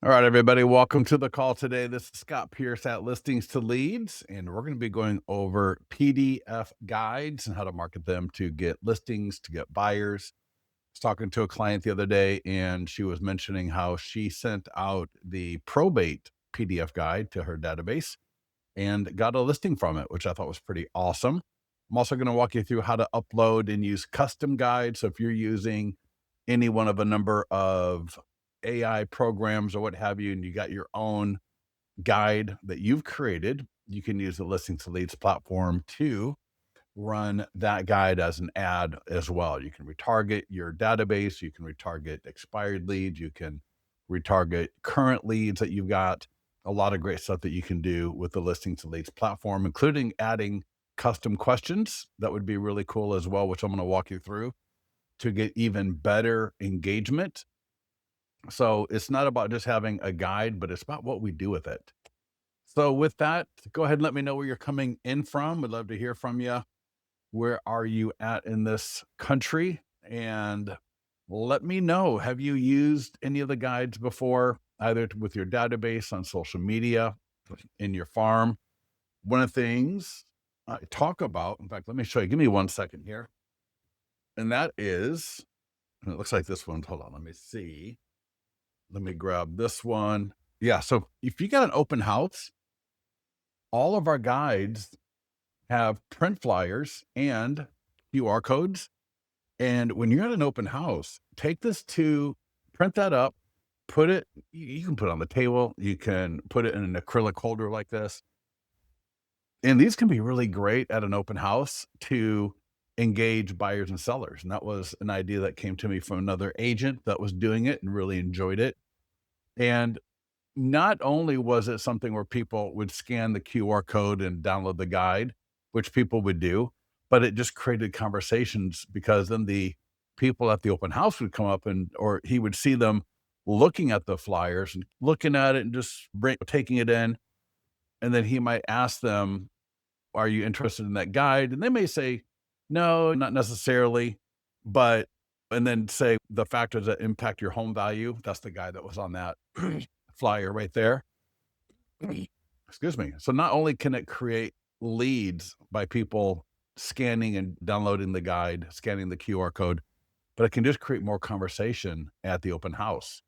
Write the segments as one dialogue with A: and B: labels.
A: All right, everybody, welcome to the call today. This is Scott Pierce at Listings to Leads, and we're going to be going over PDF guides and how to market them to get listings, to get buyers. I was talking to a client the other day, and she was mentioning how she sent out the probate PDF guide to her database and got a listing from it, which I thought was pretty awesome. I'm also going to walk you through how to upload and use custom guides. So if you're using any one of a number of AI programs or what have you, and you got your own guide that you've created, you can use the Listings to Leads platform to run that guide as an ad as well. You can retarget your database, you can retarget expired leads, you can retarget current leads that you've got. A lot of great stuff that you can do with the Listings to Leads platform, including adding custom questions. That would be really cool as well, which I'm going to walk you through to get even better engagement. So it's not about just having a guide, but it's about what we do with it. So with that, go ahead and let me know where you're coming in from. We'd love to hear from you. Where are you at in this country? And let me know, have you used any of the guides before, either with your database, on social media, in your farm? One of the things I talk about, in fact, let me show you. Give me 1 second here. And that is, and it looks like this one. Hold on, let me see. Let me grab this one. Yeah, so if you got an open house, all of our guides have print flyers and QR codes. And when you're at an open house, take this to print that up, put it, you can put it on the table, you can put it in an acrylic holder like this. And these can be really great at an open house to engage buyers and sellers. And that was an idea that came to me from another agent that was doing it and really enjoyed it. And not only was it something where people would scan the QR code and download the guide, which people would do, but it just created conversations, because then the people at the open house would come up or he would see them looking at the flyers and looking at it and just taking it in. And then he might ask them, are you interested in that guide? And they may say, no, not necessarily, but, and then say the factors that impact your home value. That's the guy that was on that flyer right there. Excuse me. So not only can it create leads by people scanning and downloading the guide, scanning the QR code, but it can just create more conversation at the open house.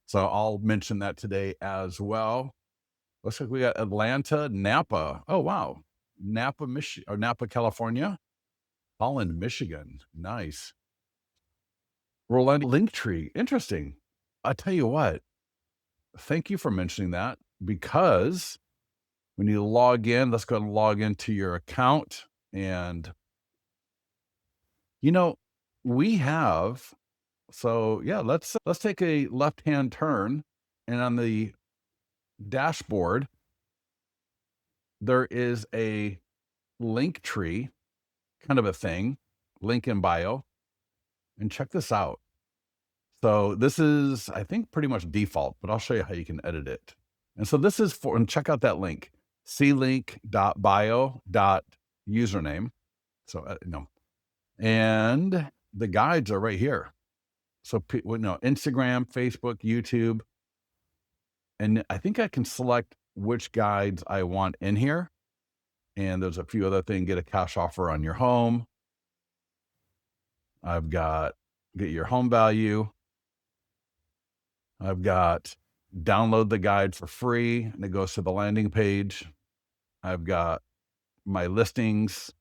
A: So I'll mention that today as well. Looks like we got Atlanta, Napa. Oh, wow. Napa, Michigan, or Napa, California. Holland, Michigan. Nice. Rolando Linktree. Interesting. I tell you what, thank you for mentioning that, because when you log in, let's go and log into your account. And, you know, we have, so yeah, let's take a left-hand turn, and on the dashboard, there is a link tree kind of a thing, link in bio, and check this out. So this is, I think, pretty much default, but I'll show you how you can edit it. And so this is for, and check out that link, clink.bio.username. So, no. And the guides are right here. So, Instagram, Facebook, YouTube. And I think I can select which guides I want in here. And there's a few other things. Get a cash offer on your home. I've got get your home value. I've got download the guide for free, and it goes to the landing page. I've got my listings.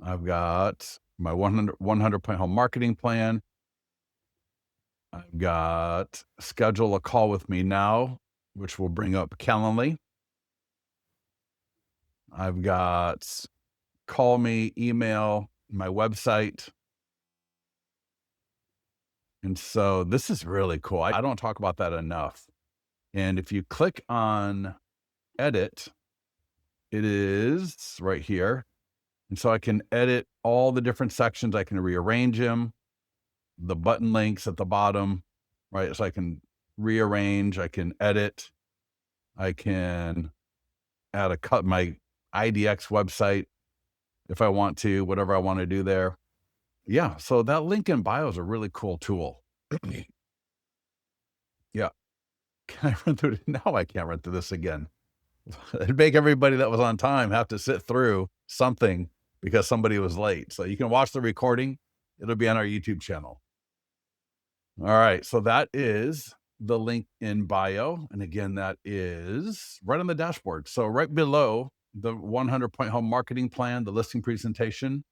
A: I've got my 100 point home marketing plan. I've got schedule a call with me now, which will bring up Calendly. I've got call me, email, my website. And so this is really cool. I don't talk about that enough. And if you click on edit, it is right here. And so I can edit all the different sections. I can rearrange them, the button links at the bottom, right? So I can rearrange, I can edit, I can add my IDX website if I want to, whatever I want to do there. Yeah. So that link in bio is a really cool tool. Yeah. Can I run through it? No, I can't run through this again. It'd make everybody that was on time have to sit through something because somebody was late. So you can watch the recording. It'll be on our YouTube channel. All right. So that is the link in bio. And again, that is right on the dashboard. So right below the 100-point home marketing plan, the listing presentation,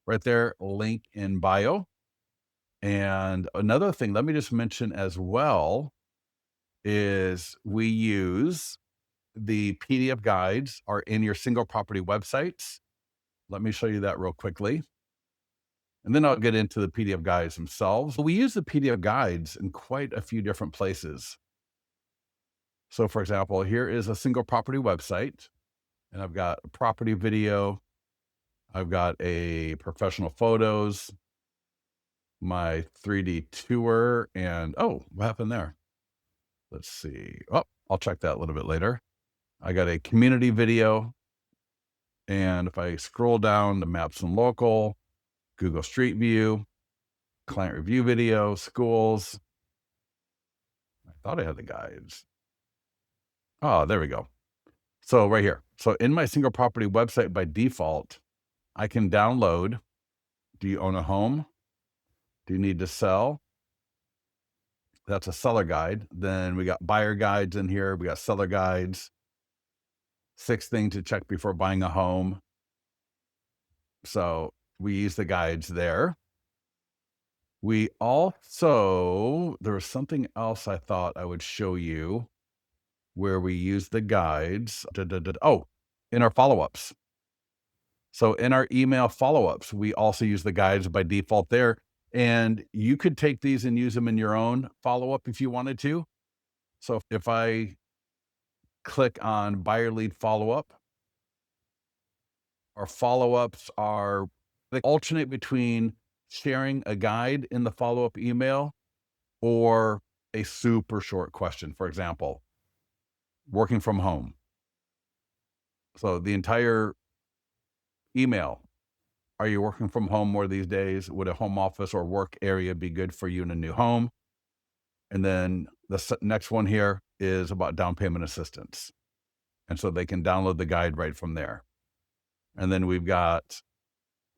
A: right there, link in bio. And another thing, let me just mention as well, is we use the PDF guides are in your single property websites. Let me show you that real quickly. And then I'll get into the PDF guides themselves. We use the PDF guides in quite a few different places. So for example, here is a single property website, and I've got a property video. I've got a professional photos, my 3D tour, and oh, what happened there? Let's see. Oh, I'll check that a little bit later. I got a community video. And if I scroll down to maps and local, Google Street View, client review video, schools. I thought I had the guides. Oh, there we go. So right here. So in my single property website by default, I can download. Do you own a home? Do you need to sell? That's a seller guide. Then we got buyer guides in here. We got seller guides. 6 things to check before buying a home. So we use the guides there. We also, there was something else I thought I would show you where we use the guides. Oh, in our follow-ups. So in our email follow-ups, we also use the guides by default there. And you could take these and use them in your own follow-up if you wanted to. So if I click on buyer lead follow-up, our follow-ups are, they alternate between sharing a guide in the follow-up email or a super short question. For example, working from home. So the entire email, are you working from home more these days? Would a home office or work area be good for you in a new home? And then the next one here is about down payment assistance. And so they can download the guide right from there. And then we've got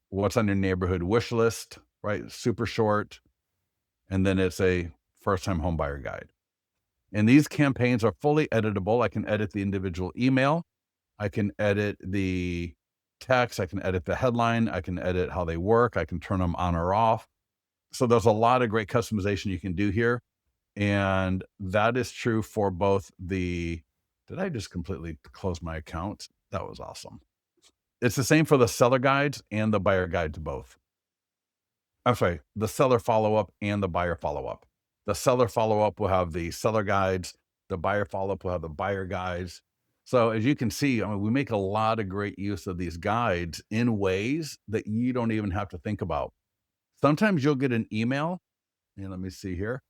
A: what's on your neighborhood wish list, right? Super short. And then it's a first time home buyer guide. And these campaigns are fully editable. I can edit the individual email. I can edit the text. I can edit the headline. I can edit how they work. I can turn them on or off. So there's a lot of great customization you can do here. And that is true for both the, did I just completely close my account? That was awesome. It's the same for the seller guides and the buyer guides both. I'm sorry, the seller follow-up and the buyer follow-up. The seller follow-up will have the seller guides. The buyer follow-up will have the buyer guides. So as you can see, I mean, we make a lot of great use of these guides in ways that you don't even have to think about. Sometimes you'll get an email, and let me see here.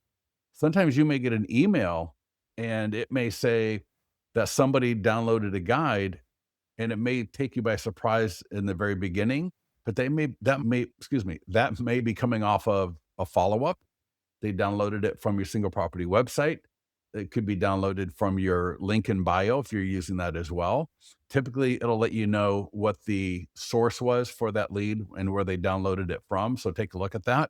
A: Sometimes you may get an email and it may say that somebody downloaded a guide, and it may take you by surprise in the very beginning, but that may be coming off of a follow-up. They downloaded it from your single property website. It could be downloaded from your link in bio if you're using that as well. Typically, it'll let you know what the source was for that lead and where they downloaded it from. So take a look at that.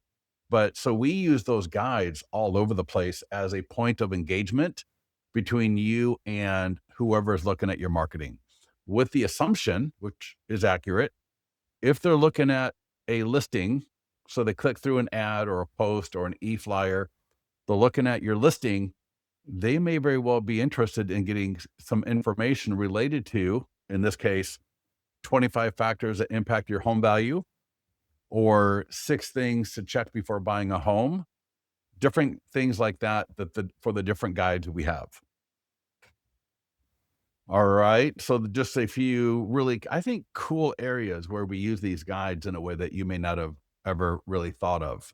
A: But so we use those guides all over the place as a point of engagement between you and whoever is looking at your marketing, with the assumption, which is accurate, if they're looking at a listing, so they click through an ad or a post or an e-flyer, they're looking at your listing, they may very well be interested in getting some information related to, in this case, 25 factors that impact your home value, or 6 things to check before buying a home, different things like that, for the different guides we have. All right. So just a few really, I think, cool areas where we use these guides in a way that you may not have ever really thought of.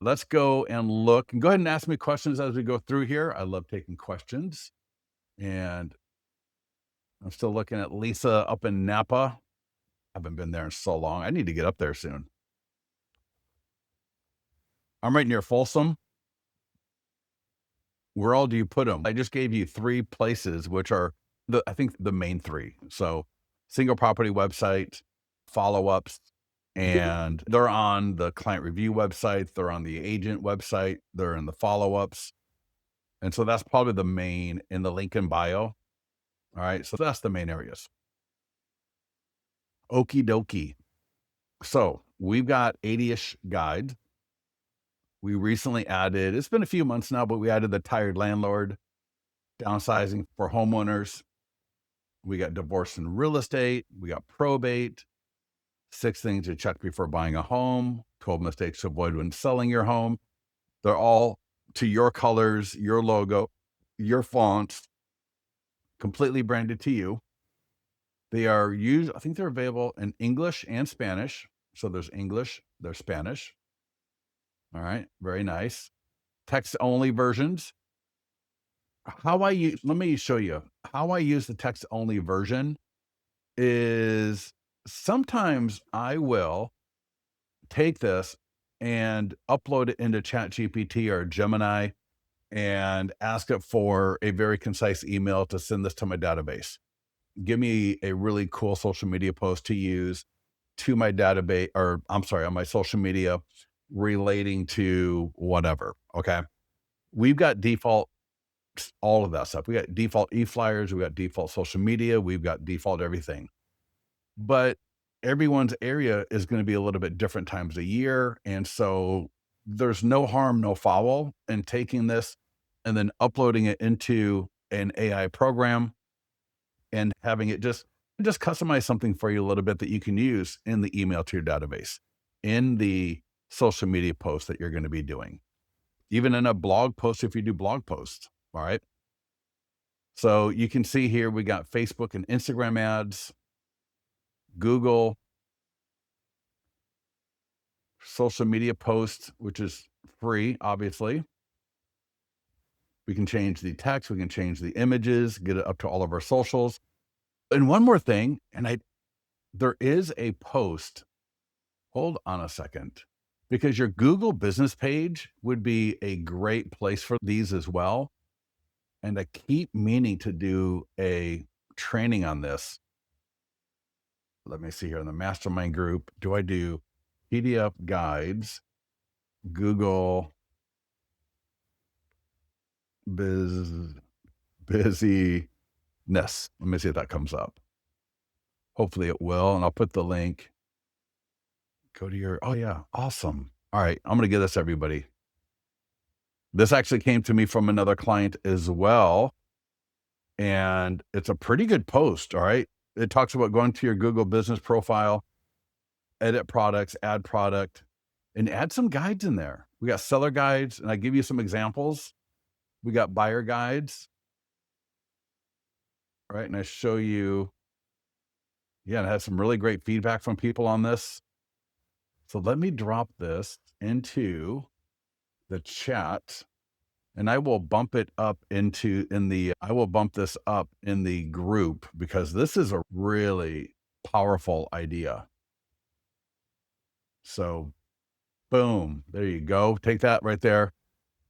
A: Let's go and look, and go ahead and ask me questions as we go through here. I love taking questions. And I'm still looking at Lisa up in Napa. Haven't been there in so long. I need to get up there soon. I'm right near Folsom. Where all do you put them? I just gave you 3 places, which are I think the main 3. So, single property website, follow-ups, and they're on the client review website, they're on the agent website, they're in the follow-ups, and so that's probably the main in the link in bio. Alright, so that's the main areas. Okie dokie. So, we've got 80-ish guides. We recently added, it's been a few months now, but we added the tired landlord, downsizing for homeowners. We got divorce and real estate. We got probate, 6 things to check before buying a home, 12 mistakes to avoid when selling your home. They're all to your colors, your logo, your fonts, completely branded to you. They are used, I think they're available in English and Spanish. So there's English, there's Spanish. All right, very nice. Text only versions. Let me show you how I use the text only version is sometimes I will take this and upload it into ChatGPT or Gemini and ask it for a very concise email to send this to my database. Give me a really cool social media post to use to my database, or I'm sorry, on my social media relating to whatever. Okay. We've got default all of that stuff. We got default e-flyers, we got default social media, we've got default everything. But everyone's area is going to be a little bit different times a year. And so there's no harm, no foul in taking this and then uploading it into an AI program and having it just customize something for you a little bit that you can use in the email to your database, in the social media posts that you're going to be doing, even in a blog post if you do blog posts. All right. So you can see here we got Facebook and Instagram ads, Google, social media posts, which is free, obviously. We can change the text, we can change the images, get it up to all of our socials. And one more thing, there is a post. Hold on a second, because your Google business page would be a great place for these as well. And I keep meaning to do a training on this. Let me see here in the mastermind group. Do I do PDF guides, Google busyness? Let me see if that comes up. Hopefully it will. And I'll put the link. Go to your, oh yeah, awesome. All right. I'm going to give this to everybody. This actually came to me from another client as well. And it's a pretty good post. All right. It talks about going to your Google business profile, edit products, add product, and add some guides in there. We got seller guides, and I give you some examples. We got buyer guides. All right. And I show you, yeah, and I had some really great feedback from people on this. So let me drop this into the chat. And I will bump it up I will bump this up in the group because this is a really powerful idea. So boom, there you go. Take that right there.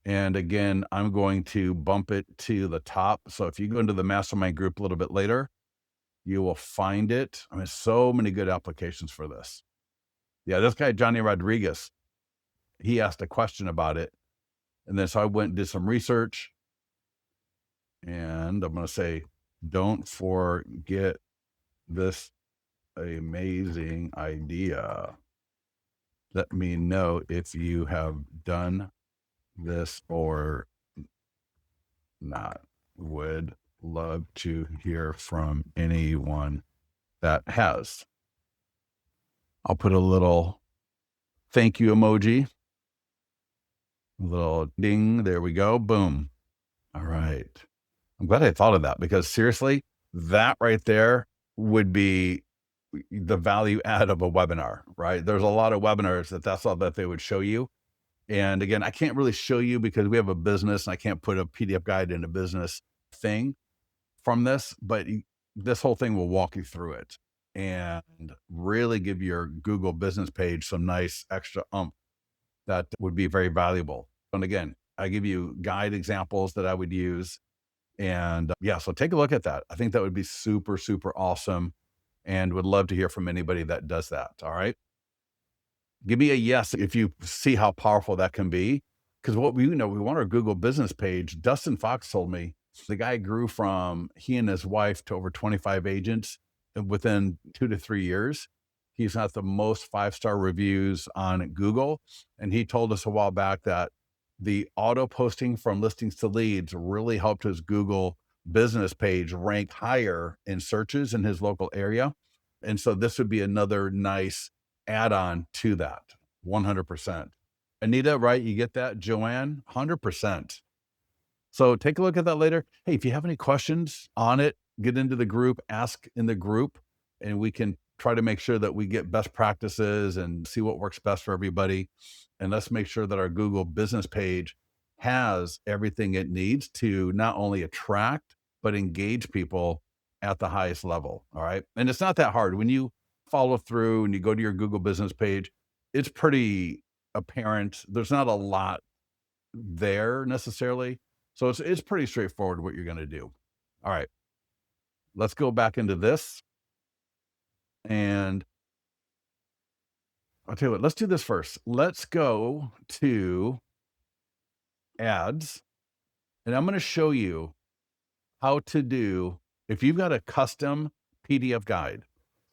A: And again, I'm going to bump it to the top. So if you go into the mastermind group a little bit later, you will find it. I mean, so many good applications for this. Yeah, this guy, Johnny Rodriguez, he asked a question about it. And then so I went and did some research. And I'm going to say, don't forget this amazing idea. Let me know if you have done this or not. Would love to hear from anyone that has. I'll put a little thank you emoji. A little ding. There we go. Boom. All right. I'm glad I thought of that because seriously, that right there would be the value add of a webinar, right? There's a lot of webinars that's all that they would show you. And again, I can't really show you because we have a business and I can't put a PDF guide in a business thing from this, but this whole thing will walk you through it. and really give your Google business page some nice extra that would be very valuable. And again, I give you guide examples that I would use. And yeah, so take a look at that. I think that would be super, super awesome and would love to hear from anybody that does that. All right. Give me a yes if you see how powerful that can be. Because what we want our Google business page. Dustin Fox told me the guy grew from he and his wife to over 25 agents within 2 to 3 years. He's got the most five-star reviews on Google. And he told us a while back that the auto posting from listings to leads really helped his Google business page rank higher in searches in his local area. And so this would be another nice add-on to that, 100%. Anita, right? You get that? Joanne, 100%. So take a look at that later. Hey, if you have any questions on it, get into the group, ask in the group, and we can try to make sure that we get best practices and see what works best for everybody. And let's make sure that our Google business page has everything it needs to not only attract, but engage people at the highest level. All right. And it's not that hard. When you follow through and you go to your Google business page, it's pretty apparent. There's not a lot there necessarily. So it's pretty straightforward what you're going to do. All right. Let's go back into this. And I'll tell you what, let's do this first. Let's go to ads. And I'm going to show you how to do if you've got a custom PDF guide.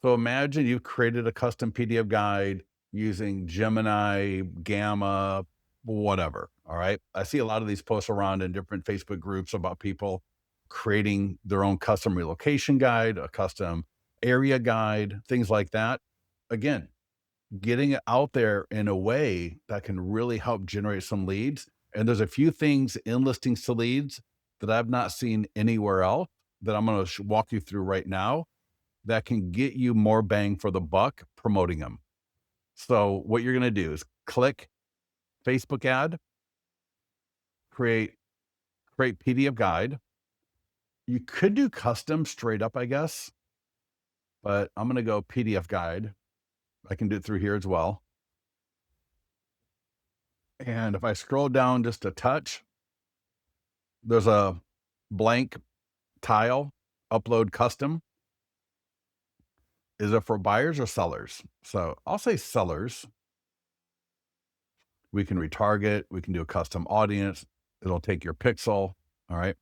A: So imagine you've created a custom PDF guide using Gemini, Gamma, whatever. All right. I see a lot of these posts around in different Facebook groups about people creating their own custom relocation guide, a custom area guide, things like that. Again, getting it out there in a way that can really help generate some leads. And there's a few things in listings to leads that I've not seen anywhere else that I'm going to walk you through right now that can get you more bang for the buck promoting them. So what you're going to do is click Facebook ad, create PDF guide. You could do custom straight up, I guess, but I'm going to go PDF guide. I can do it through here as well. And if I scroll down just a touch, there's a blank tile, upload custom. Is it for buyers or sellers? So I'll say sellers. We can retarget. We can do a custom audience. It'll take your pixel. All right.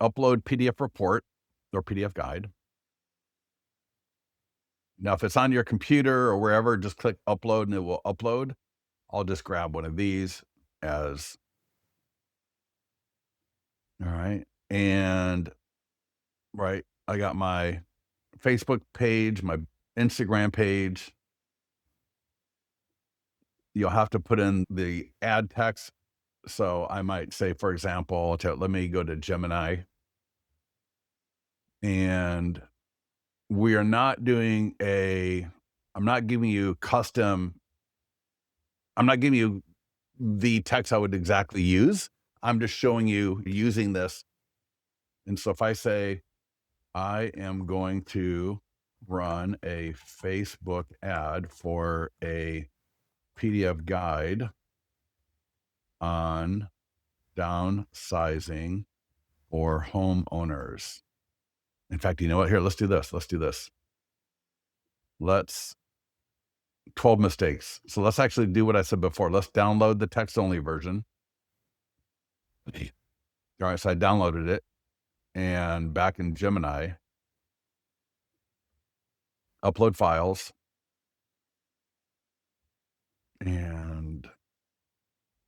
A: Upload PDF report or PDF guide. Now, if it's on your computer or wherever, just click upload and it will upload. I'll just grab one of these as, all right. And right, I got my Facebook page, my Instagram page. You'll have to put in the ad text. So I might say, for example, let me go to Gemini. And we are not doing I'm not giving you the text I would exactly use. I'm just showing you using this. And so if I say, I am going to run a Facebook ad for a PDF guide on downsizing for homeowners. In fact, you know what? Here, let's do this. 12 mistakes. So let's actually do what I said before. Let's download the text only version. All right, so I downloaded it. And back in Gemini, upload files. And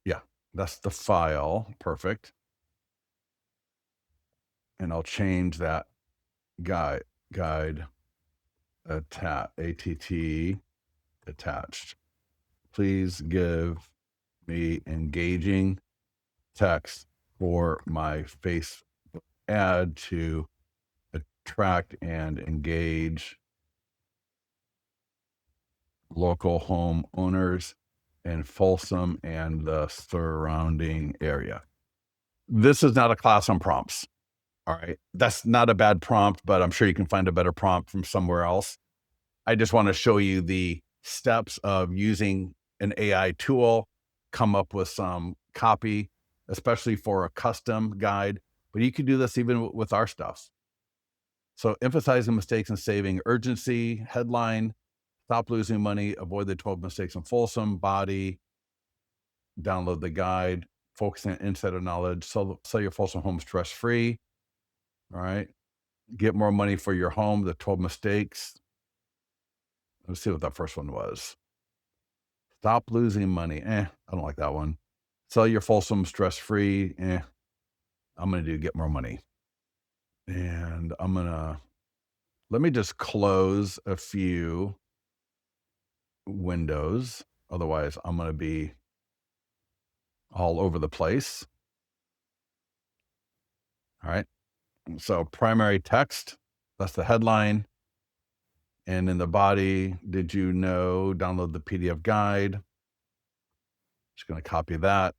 A: yeah, that's the file. Perfect. And I'll change that guide ATT attached. Please give me engaging text for my Facebook ad to attract and engage local homeowners in Folsom and the surrounding area. This is not a class on prompts. All right. That's not a bad prompt, but I'm sure you can find a better prompt from somewhere else. I just want to show you the steps of using an AI tool, come up with some copy, especially for a custom guide. But you can do this even with our stuff. So emphasizing mistakes and saving urgency, headline, stop losing money, avoid the 12 mistakes in Folsom, body, download the guide, focusing on insider knowledge, sell your Folsom home stress free. All right. Get more money for your home, the 12 mistakes. Let's see what that first one was. Stop losing money. I don't like that one. Sell your Folsom stress free. I'm going to do get more money. And let me just close a few windows. Otherwise, I'm going to be all over the place. All right. So primary text, that's the headline. And in the body, did you know, download the PDF guide. Just going to copy that,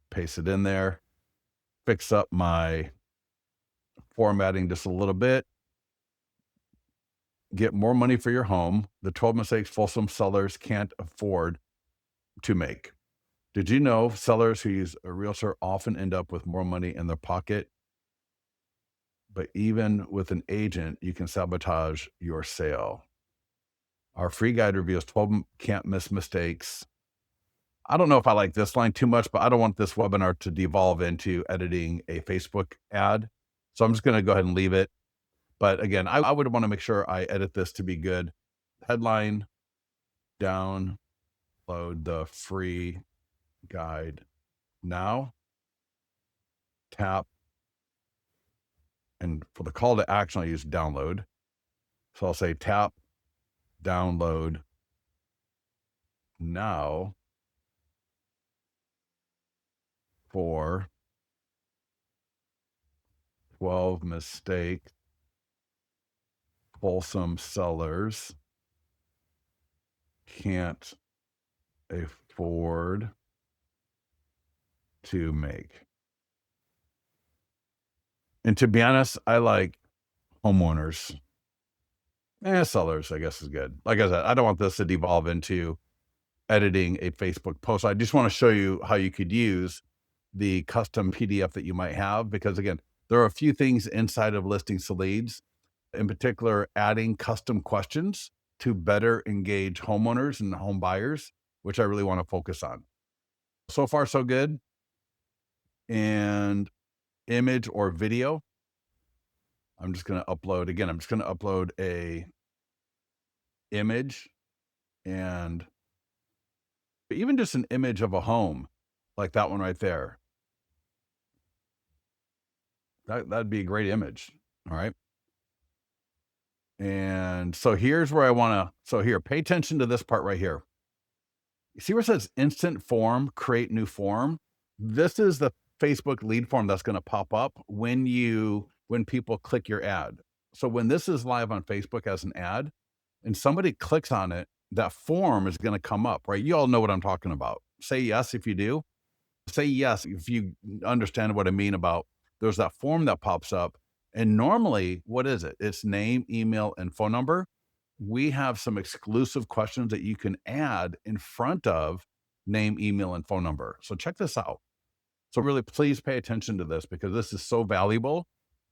A: paste it in there, fix up my formatting just a little bit. Get more money for your home. The 12 mistakes Folsom sellers can't afford to make. Did you know sellers who use a realtor often end up with more money in their pocket? But even with an agent, you can sabotage your sale. Our free guide reveals 12 can't miss mistakes. I don't know if I like this line too much, but I don't want this webinar to devolve into editing a Facebook ad. So I'm just going to go ahead and leave it. But again, I would want to make sure I edit this to be good. Headline, download the free guide now. Tap. And for the call to action, I use download. So I'll say tap, download now for 12 mistakes Folsom sellers can't afford to make. And to be honest, I like homeowners. Sellers, I guess, is good. Like I said, I don't want this to devolve into editing a Facebook post. I just want to show you how you could use the custom PDF that you might have, because again, there are a few things inside of Listings to Leads, in particular, adding custom questions to better engage homeowners and home buyers, which I really want to focus on. So far, so good. And image or video, I'm just going to upload, again, I'm just going to upload a image, and even just an image of a home like that one right there. That'd be a great image. All right. And so here's where I want to, so here, pay attention to this part right here. You see where it says instant form, create new form? This is the Facebook lead form that's going to pop up when people click your ad. So when this is live on Facebook as an ad and somebody clicks on it, that form is going to come up, right? You all know what I'm talking about. Say yes if you do. Say yes if you understand what I mean about there's that form that pops up. And normally, what is it? It's name, email, and phone number. We have some exclusive questions that you can add in front of name, email, and phone number. So check this out. So really, please pay attention to this because this is so valuable.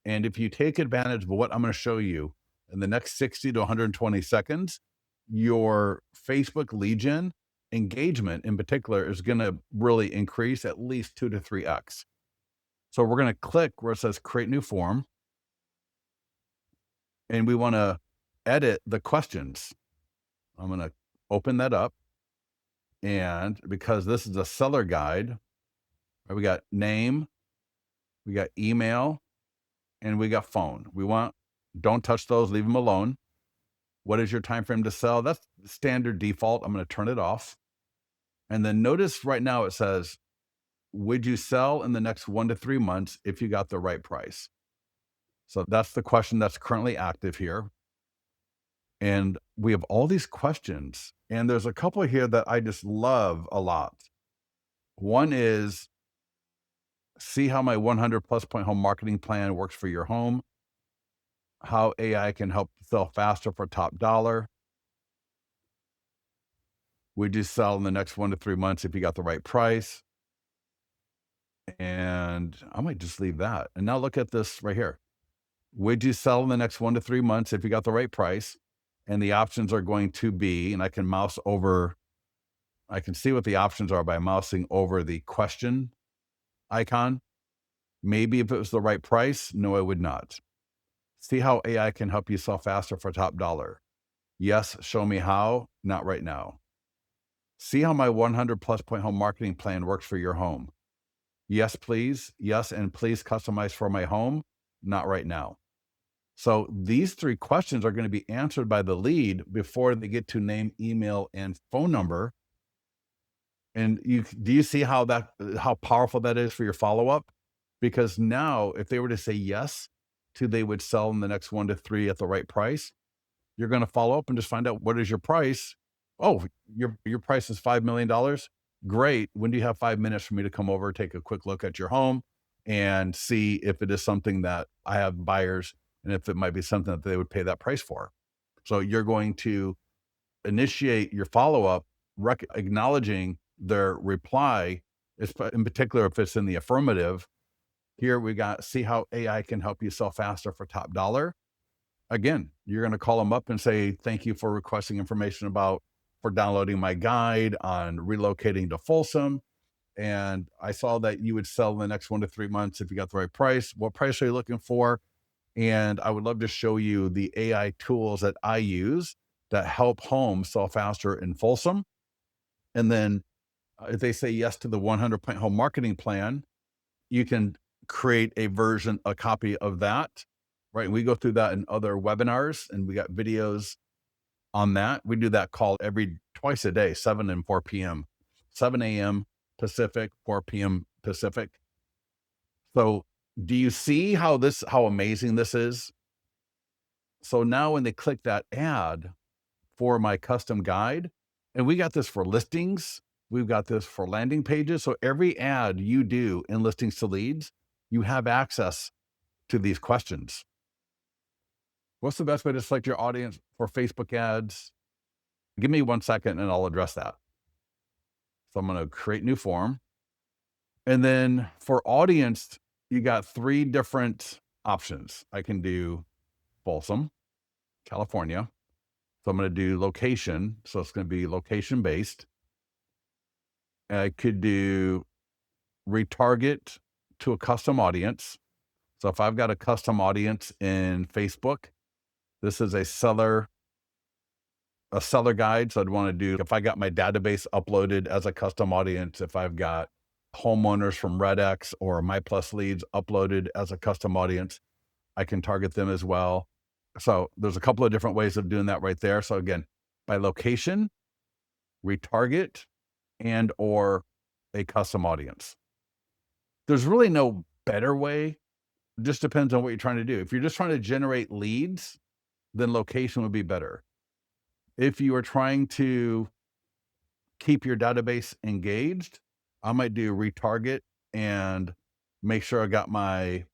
A: And if you take advantage of what I'm going to show you in the next 60 to 120 seconds, your Facebook lead gen engagement in particular is going to really increase at least 2 to 3x. So we're going to click where it says create new form. And we want to edit the questions. I'm going to open that up. And because this is a seller guide, right, we got name, we got email, and we got phone. Don't touch those, leave them alone. What is your time frame to sell? That's standard default. I'm going to turn it off. And then notice right now it says, would you sell in the next 1 to 3 months if you got the right price? So that's the question that's currently active here. And we have all these questions. And there's a couple here that I just love a lot. One is, see how my 100 plus point home marketing plan works for your home. how AI can help sell faster for top dollar. Would you sell in the next 1 to 3 months if you got the right price? And I might just leave that. And now look at this right here. Would you sell in the next 1 to 3 months if you got the right price? And the options are going to be, and I can mouse over, I can see what the options are by mousing over the question icon. Maybe if it was the right price, no, I would not. See how AI can help you sell faster for top dollar. Yes, show me how, not right now. See how my 100 plus point home marketing plan works for your home. Yes, please. Yes, and please customize for my home, not right now. So these three questions are going to be answered by the lead before they get to name, email, and phone number. And do you see how powerful that is for your follow-up? Because now if they were to say yes to they would sell in the next 1 to 3 at the right price, you're going to follow up and just find out what is your price. Oh, your price is $5 million. Great. When do you have 5 minutes for me to come over, take a quick look at your home and see if it is something that I have buyers and if it might be something that they would pay that price for. So you're going to initiate your follow-up, acknowledging their reply, in particular if it's in the affirmative. Here we got, see how AI can help you sell faster for top dollar. Again, you're going to call them up and say, thank you for requesting information for downloading my guide on relocating to Folsom. And I saw that you would sell in the next 1 to 3 months if you got the right price. What price are you looking for? And I would love to show you the AI tools that I use that help homes sell faster in Folsom. And then if they say yes to the 100 point home marketing plan, you can create a copy of that, right? And we go through that in other webinars and we got videos on that. We do that call twice a day, 7 and 4 p.m., 7 a.m. Pacific, 4 p.m. Pacific. So do you see how amazing this is? So now when they click that ad for my custom guide, and we got this for listings, we've got this for landing pages. So every ad you do in listings to leads, you have access to these questions. What's the best way to select your audience for Facebook ads? Give me 1 second and I'll address that. So I'm going to create new form. And then for audience, you got 3 different options. I can do Folsom, California. So I'm going to do location. So it's going to be location based. I could do retarget to a custom audience. So if I've got a custom audience in Facebook, this is a seller guide. So I'd want to do, if I got my database uploaded as a custom audience, if I've got homeowners from RedX or My Plus leads uploaded as a custom audience, I can target them as well. So there's a couple of different ways of doing that right there. So again, by location, retarget, and or a custom audience. There's really no better way. It just depends on what you're trying to do. If you're just trying to generate leads, then location would be better. If you are trying to keep your database engaged, I might do retarget and make sure I got my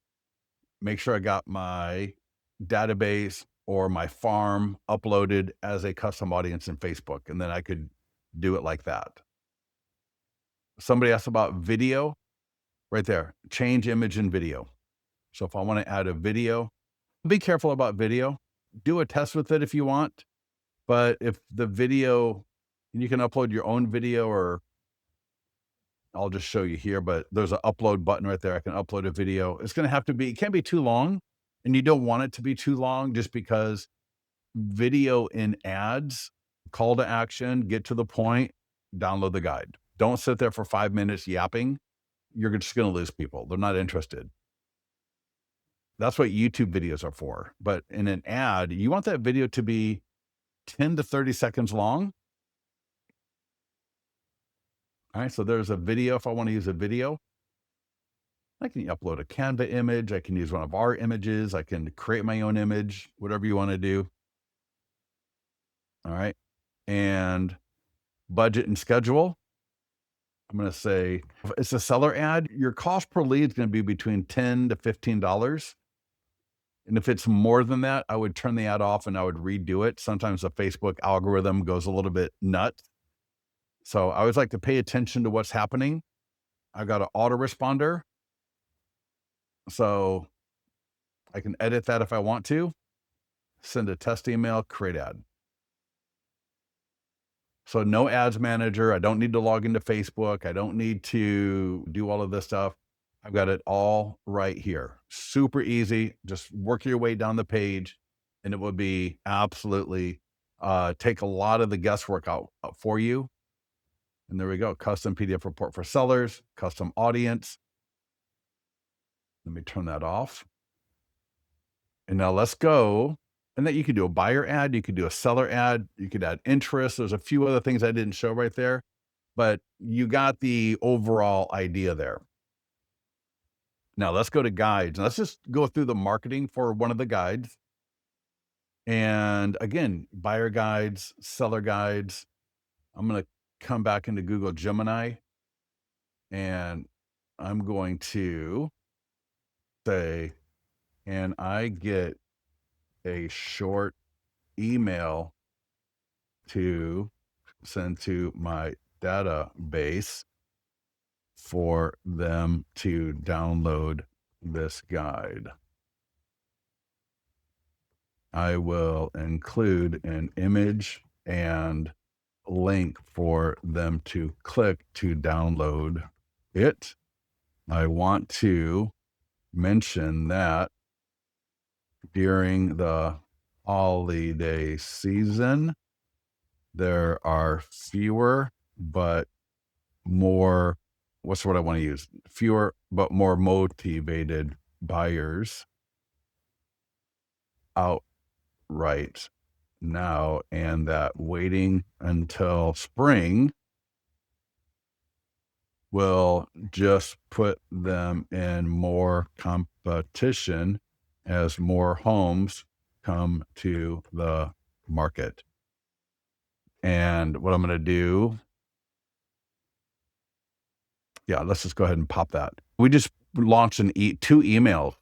A: database or my farm uploaded as a custom audience in Facebook. And then I could do it like that. Somebody asked about video right there, change image and video. So if I want to add a video, be careful about video. Do a test with it if you want. But if the video, and you can upload your own video, or I'll just show you here, but there's an upload button right there. I can upload a video. It's going to have to be, it can't be too long. And you don't want it to be too long just because video in ads, call to action, get to the point, download the guide. Don't sit there for 5 minutes yapping. You're just going to lose people. They're not interested. That's what YouTube videos are for. But in an ad, you want that video to be 10 to 30 seconds long. All right, so there's a video. If I want to use a video, I can upload a Canva image. I can use one of our images. I can create my own image, whatever you want to do. All right. And budget and schedule. I'm going to say if it's a seller ad, your cost per lead is going to be between $10 to $15. And if it's more than that, I would turn the ad off and I would redo it. Sometimes the Facebook algorithm goes a little bit nuts. So I always like to pay attention to what's happening. I've got an autoresponder, so I can edit that if I want to, send a test email, create ad. So no ads manager. I don't need to log into Facebook. I don't need to do all of this stuff. I've got it all right here. Super easy. Just work your way down the page and it will be absolutely take a lot of the guesswork out for you. And there we go. Custom PDF report for sellers, custom audience. Let me turn that off. And now let's go. And then you could do a buyer ad, you could do a seller ad, you could add interest. There's a few other things I didn't show right there, but you got the overall idea there. Now let's go to guides. Let's just go through the marketing for one of the guides. And again, buyer guides, seller guides. I'm going to come back into Google Gemini and I'm going to say, and I get a short email to send to my database for them to download this guide. I will include an image and link for them to click to download it. I want to mention that during the holiday season, there are fewer but more, what's what I want to use? Fewer but more motivated buyers out right now, and that waiting until spring will just put them in more competition as more homes come to the market. And what I'm going to do, yeah, let's just go ahead and pop that. We just launched two emails,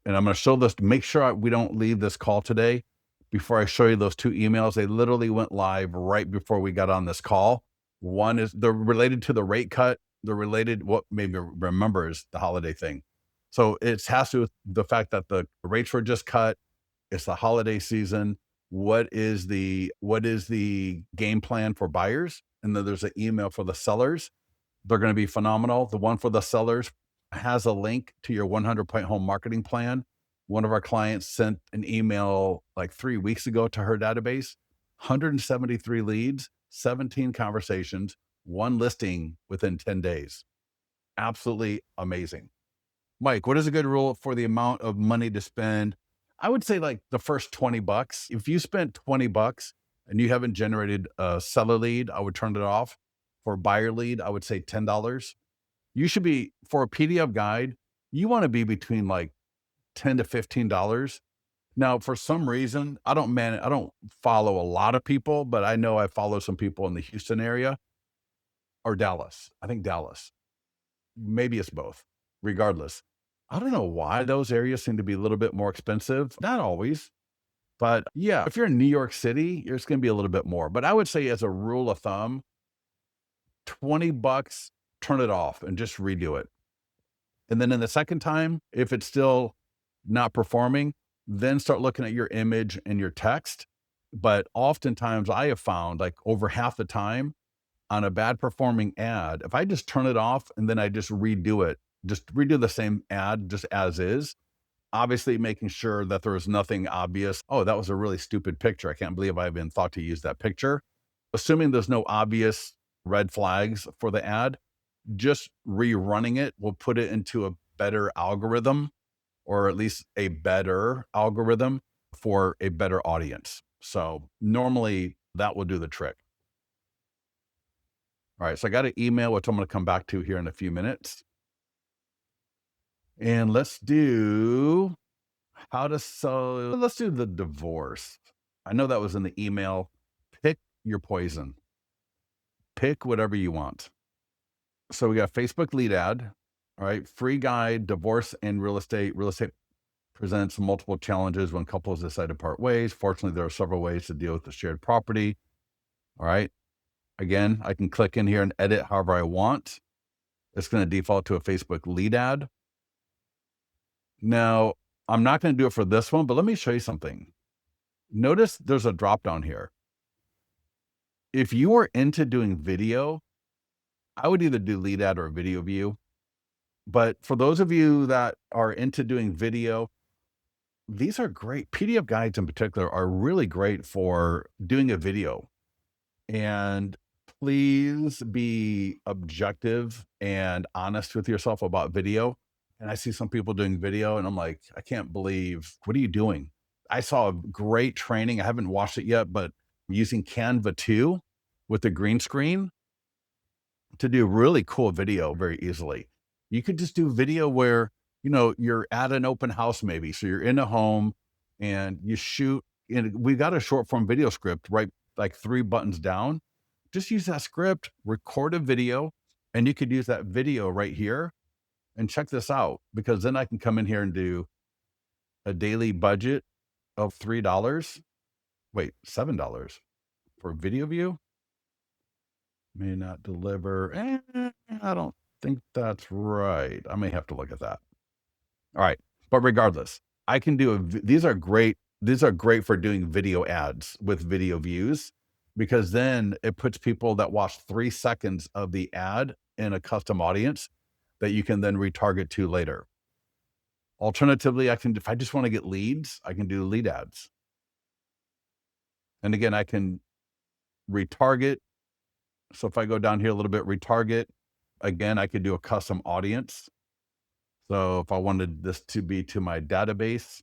A: and I'm going to show this. Make sure we don't leave this call today before I show you those two emails. They literally went live right before we got on this call. One is they're related to the rate cut. They're related, what maybe remember is the holiday thing. So it has to do with the fact that the rates were just cut. It's the holiday season. What is the game plan for buyers? And then there's an email for the sellers. They're going to be phenomenal. The one for the sellers has a link to your 100-point home marketing plan. One of our clients sent an email like 3 weeks ago to her database, 173 leads, 17 conversations, one listing within 10 days. Absolutely amazing. Mike, what is a good rule for the amount of money to spend? I would say like the first $20. If you spent $20 and you haven't generated a seller lead, I would turn it off. For a buyer lead, I would say $10. You should be, for a PDF guide, you want to be between like $10 to $15. Now, for some reason, I don't follow a lot of people, but I know I follow some people in the Houston area or Dallas. I think Dallas. Maybe it's both. Regardless, I don't know why those areas seem to be a little bit more expensive. Not always, but yeah, if you're in New York City, it's going to be a little bit more. But I would say, as a rule of thumb, $20, turn it off and just redo it. And then in the second time, if it's still not performing, then start looking at your image and your text. But oftentimes I have found, like over half the time on a bad performing ad, if I just turn it off and then I just redo it, just redo the same ad just as is, obviously making sure that there is nothing obvious. Oh, that was a really stupid picture. I can't believe I even thought to use that picture. Assuming there's no obvious red flags for the ad, just rerunning it will put it into a better algorithm, or at least a better algorithm for a better audience. So normally that will do the trick. All right, so I got an email, which I'm going to come back to here in a few minutes. And let's do let's do the divorce. I know that was in the email. Pick your poison. Pick whatever you want. So we got Facebook lead ad, all right, free guide, divorce and real estate presents multiple challenges when couples decide to part ways. Fortunately, there are several ways to deal with the shared property. All right. Again, I can click in here and edit however I want. It's going to default to a Facebook lead ad. Now, I'm not going to do it for this one, but let me show you something. Notice there's a drop down here. If you are into doing video, I would either do lead ad or video view. But for those of you that are into doing video, these are great. PDF guides in particular are really great for doing a video. And please be objective and honest with yourself about video. And I see some people doing video and I'm like, I can't believe, what are you doing? I saw a great training. I haven't watched it yet, but using Canva 2 with the green screen to do really cool video very easily. You could just do video where, you're at an open house maybe. So you're in a home and you shoot, and we got a short form video script, right? Like 3 buttons down. Just use that script, record a video, and you could use that video right here. And check this out, because then I can come in here and do a daily budget of $3. Wait, $7 for video view. May not deliver. I don't think that's right. I may have to look at that. All right. But regardless, I can do these are great. These are great for doing video ads with video views, because then it puts people that watch 3 seconds of the ad in a custom audience that you can then retarget to later. Alternatively, if I just want to get leads, I can do lead ads. And again, I can retarget. So if I go down here a little bit, retarget, again, I could do a custom audience. So if I wanted this to be to my database,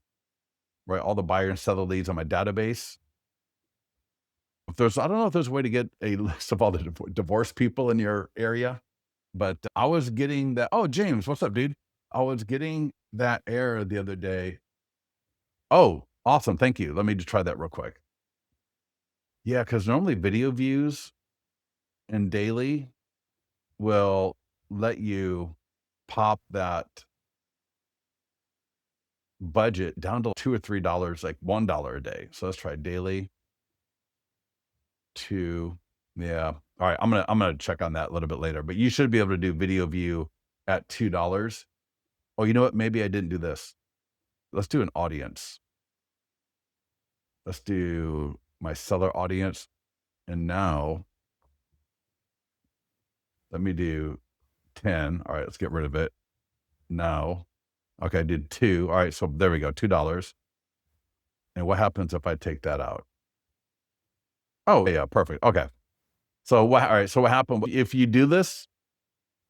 A: right, all the buyer and seller leads on my database. I don't know if there's a way to get a list of all the divorced people in your area, but I was getting that. Oh, James, what's up, dude? I was getting that error the other day. Oh, awesome. Thank you. Let me just try that real quick. Yeah, because normally video views and daily will let you pop that budget down to $2 or $3, like $1 a day. So let's try daily. 2. Yeah. All right. I'm gonna check on that a little bit later, but you should be able to do video view at $2. Oh, you know what? Maybe I didn't do this. Let's do an audience. Let's do my seller audience. And now let me do 10. All right, let's get rid of it. Now, okay, I did 2. All right, so there we go, $2. And what happens if I take that out? Oh, yeah, perfect. Okay. So all right, so what happened if you do this?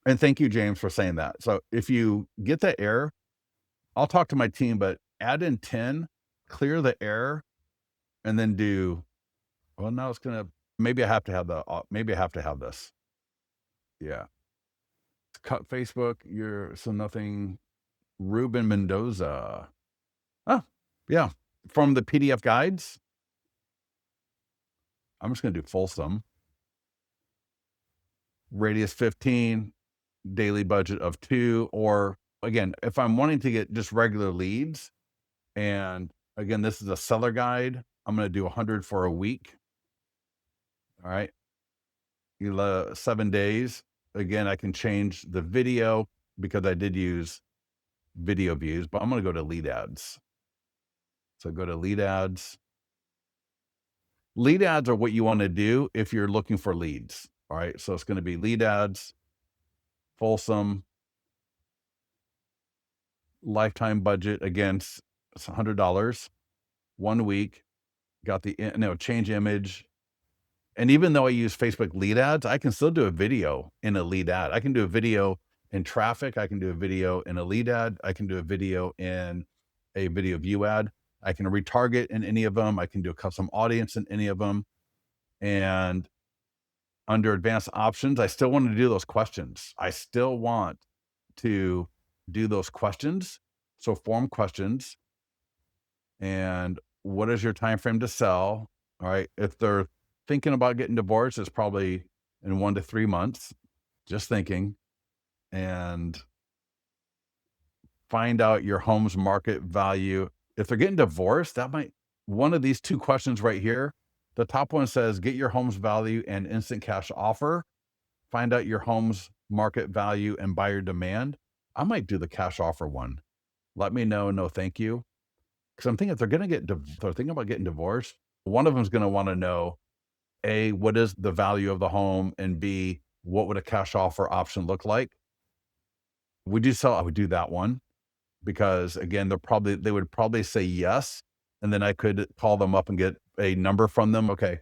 A: And thank you, James, for saying that. So if you get that error, I'll talk to my team, but add in 10, clear the error, and then do, well, now it's gonna, maybe I have to have this. Yeah. Cut Facebook, nothing, Ruben Mendoza. Oh, yeah. From the PDF guides, I'm just going to do Folsom. Radius 15, daily budget of 2. Or again, if I'm wanting to get just regular leads, and again, this is a seller guide, I'm going to do 100 for a week. All right. 7 days. Again, I can change the video because I did use video views, but I'm going to go to lead ads. So go to lead ads. Lead ads are what you want to do if you're looking for leads. All right. So it's going to be lead ads, Folsom, lifetime budget. Again, it's $100, 1 week. Got the change image. And even though I use Facebook lead ads, I can still do a video in a lead ad. I can do a video in traffic. I can do a video in a lead ad. I can do a video in a video view ad. I can retarget in any of them. I can do a custom audience in any of them. And under advanced options, I still want to do those questions. I still want to do those questions. So form questions. And what is your time frame to sell? All right. If they're thinking about getting divorced, it's probably in 1 to 3 months. Just thinking. And find out your home's market value. If they're getting divorced, that might one of these two questions right here. The top one says, get your home's value and instant cash offer. Find out your home's market value and buyer demand. I might do the cash offer one. Let me know. No, thank you. Because I'm thinking if they're going to they're thinking about getting divorced, one of them is going to want to know A, what is the value of the home? And B, what would a cash offer option look like? I would do that one because again, they would probably say yes. And then I could call them up and get a number from them. Okay,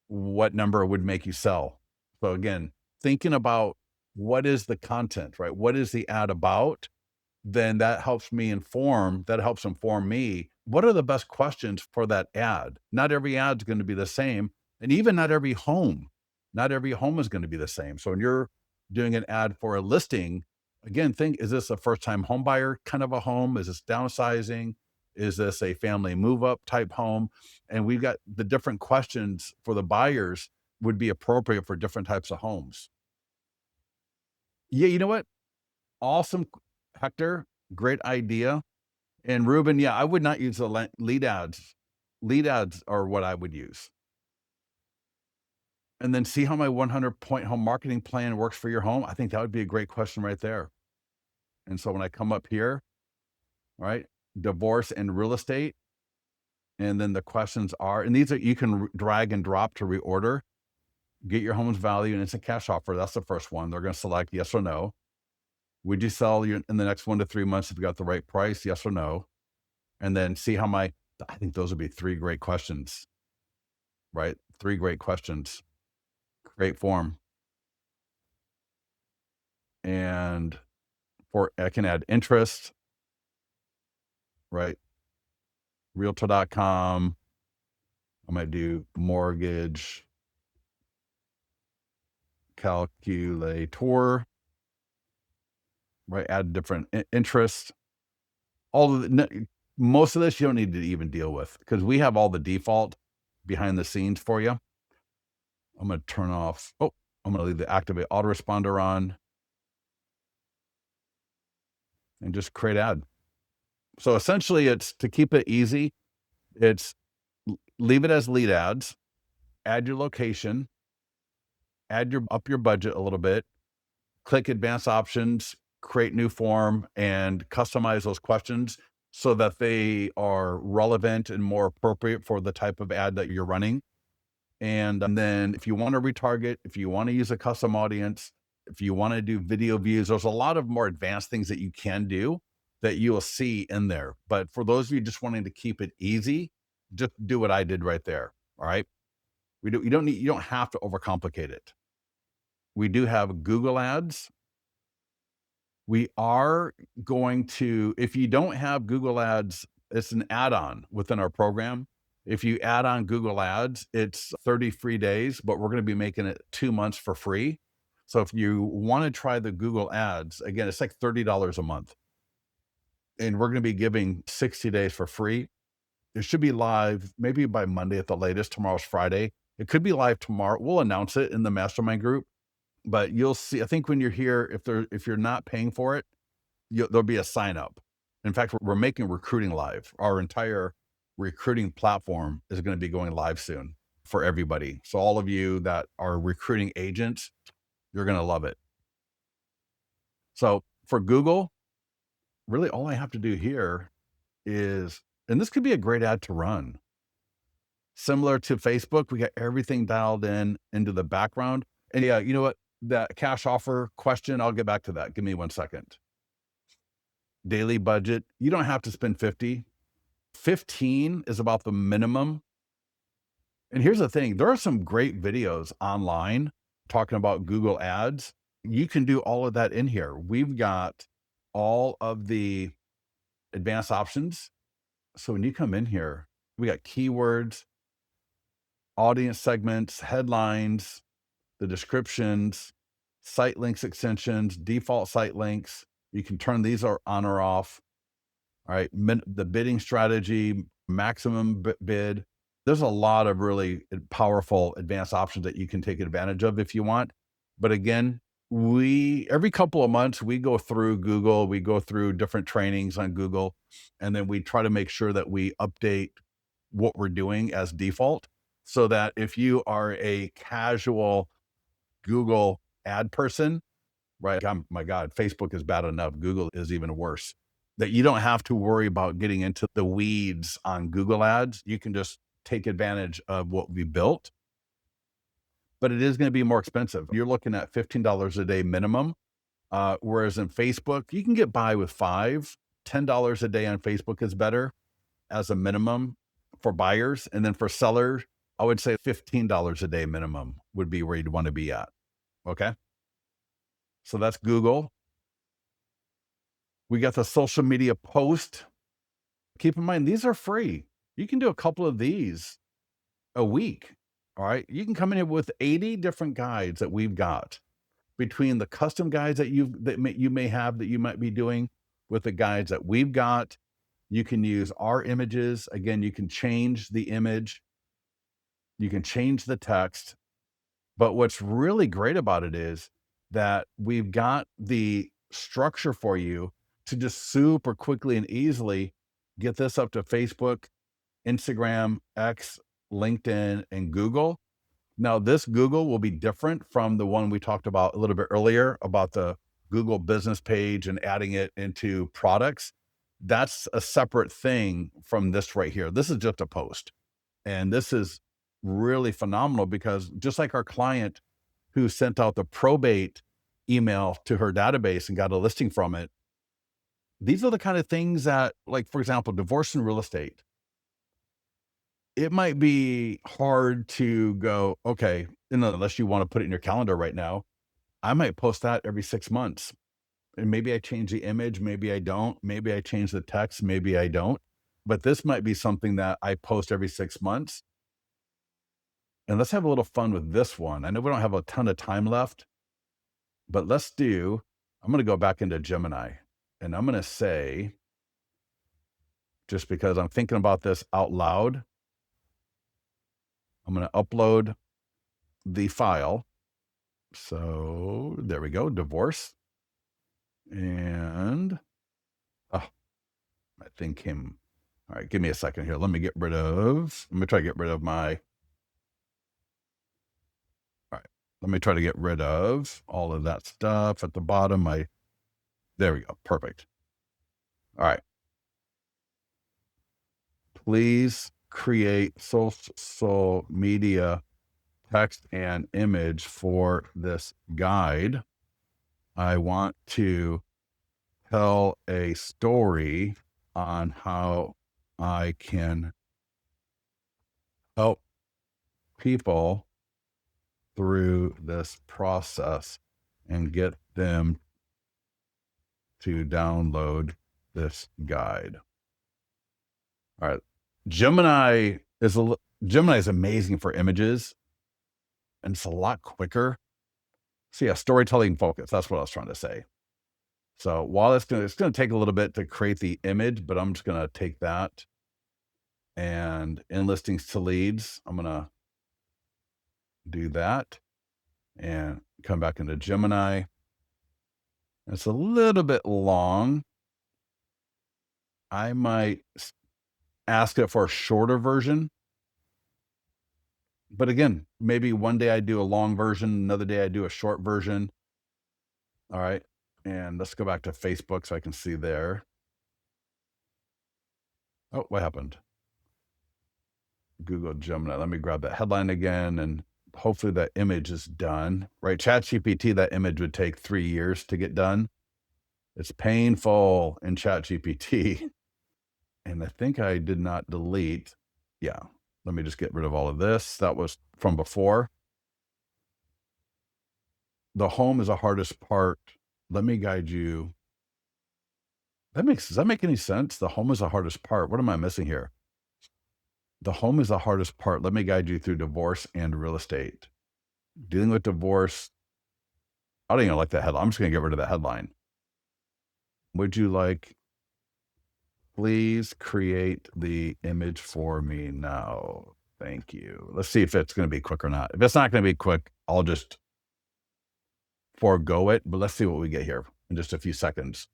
A: what number would make you sell? So again, thinking about what is the content, right? What is the ad about? Then that helps inform me what are the best questions for that ad. Not every ad is going to be the same. And even not every home is going to be the same. So when you're doing an ad for a listing, again, think, is this a first time home buyer kind of a home? Is this downsizing? Is this a family move up type home? And we've got the different questions for the buyers would be appropriate for different types of homes. Yeah, you know what? Awesome, Hector. Great idea. And Ruben, yeah, I would not use the lead ads. Lead ads are what I would use. And then see how my 100-point home marketing plan works for your home. I think that would be a great question right there. And so when I come up here, right, divorce and real estate, and then the questions are, and these are, you can drag and drop to reorder, get your home's value and instant cash offer. That's the first one. They're going to select yes or no. Would you sell in the next 1 to 3 months if you got the right price? Yes or no? And then see how I think those would be 3 great questions, right? 3 great questions, great form. And I can add interest, right? Realtor.com. I might do mortgage calculator, right? Add different interest. Most of this you don't need to even deal with because we have all the default behind the scenes for you. I'm going to turn off. I'm going to leave the activate autoresponder on and just create ad. So essentially it's to keep it easy. It's leave it as lead ads, add your location, up your budget a little bit, click advanced options, create new form and customize those questions so that they are relevant and more appropriate for the type of ad that you're running. And then if you want to retarget, if you want to use a custom audience, if you want to do video views, there's a lot of more advanced things that you can do that you will see in there. But for those of you just wanting to keep it easy, just do what I did right there. All right. You don't have to overcomplicate it. We do have Google ads. We are going to, if you don't have Google ads, it's an add-on within our program. If you add on Google ads, it's 30 free days, but we're going to be making it 2 months for free. So if you want to try the Google ads, again, it's like $30 a month. And we're going to be giving 60 days for free. It should be live maybe by Monday at the latest. Tomorrow's Friday. It could be live tomorrow. We'll announce it in the mastermind group, but you'll see, I think when you're here, if you're not paying for it, there'll be a sign up. In fact, we're making recruiting live. Our entire recruiting platform is going to be going live soon for everybody. So all of you that are recruiting agents, you're going to love it. So for Google, really all I have to do here is, and this could be a great ad to run. Similar to Facebook, we got everything dialed into the background. And yeah, you know what? That cash offer question, I'll get back to that. Give me 1 second. Daily budget, you don't have to spend 50. 15 is about the minimum. And here's the thing, there are some great videos online talking about Google ads. You can do all of that in here. We've got all of the advanced options. So when you come in here, we got keywords, audience segments, headlines, the descriptions, site links extensions, default site links. You can turn these on or off. All right. The bidding strategy, maximum bid. There's a lot of really powerful advanced options that you can take advantage of if you want. But again, We every couple of months, we go through Google, we go through different trainings on Google, and then we try to make sure that we update what we're doing as default, so that if you are a casual Google ad person, right? My God, Facebook is bad enough. Google is even worse. That you don't have to worry about getting into the weeds on Google ads. You can just take advantage of what we built, but it is going to be more expensive. You're looking at $15 a day minimum. Whereas in Facebook, you can get by with $10 a day on Facebook is better as a minimum for buyers. And then for sellers, I would say $15 a day minimum would be where you'd want to be at. Okay. So that's Google. We got the social media post. Keep in mind, these are free. You can do a couple of these a week. All right. You can come in here with 80 different guides that we've got between the custom guides that you may have that you might be doing with the guides that we've got. You can use our images. Again, you can change the image, you can change the text. But what's really great about it is that we've got the structure for you to just super quickly and easily get this up to Facebook, Instagram, X, LinkedIn, and Google. Now, this Google will be different from the one we talked about a little bit earlier about the Google business page and adding it into products. That's a separate thing from this right here. This is just a post. And this is really phenomenal because just like our client who sent out the probate email to her database and got a listing from it, these are the kind of things that, like, for example, divorce and real estate. It might be hard to go, okay, unless you want to put it in your calendar right now. I might post that every 6 months. And maybe I change the image, maybe I don't. Maybe I change the text, maybe I don't. But this might be something that I post every 6 months. And let's have a little fun with this one. I know we don't have a ton of time left, but I'm going to go back into Gemini and I'm going to say, just because I'm thinking about this out loud, I'm going to upload the file. So there we go, divorce. And my thing came. All right, give me a second here. Let me try to get rid of my. All right, let me try to get rid of all of that stuff at the bottom. There we go. Perfect. All right. Please create social media text and image for this guide. I want to tell a story on how I can help people through this process and get them to download this guide. All right. Gemini is amazing for images and it's a lot quicker. So yeah, storytelling focus. That's what I was trying to say. So while it's going to take a little bit to create the image, but I'm just going to take that and in listings to leads, I'm going to do that and come back into Gemini. It's a little bit long. I might ask it for a shorter version. But again, maybe one day I do a long version, another day I do a short version. All right. And let's go back to Facebook so I can see there. Oh, what happened? Google Gemini. Let me grab that headline again and hopefully that image is done. Right? ChatGPT, that image would take 3 years to get done. It's painful in ChatGPT. And I think I did not delete. Yeah. Let me just get rid of all of this. That was from before. The home is the hardest part. Let me guide you. Does that make any sense? The home is the hardest part. What am I missing here? The home is the hardest part. Let me guide you through divorce and real estate. Dealing with divorce. I don't even like that headline. I'm just going to get rid of that headline. Would you like, please create the image for me now? Thank you. Let's see if it's going to be quick or not. If it's not going to be quick, I'll just forego it, but let's see what we get here in just a few seconds.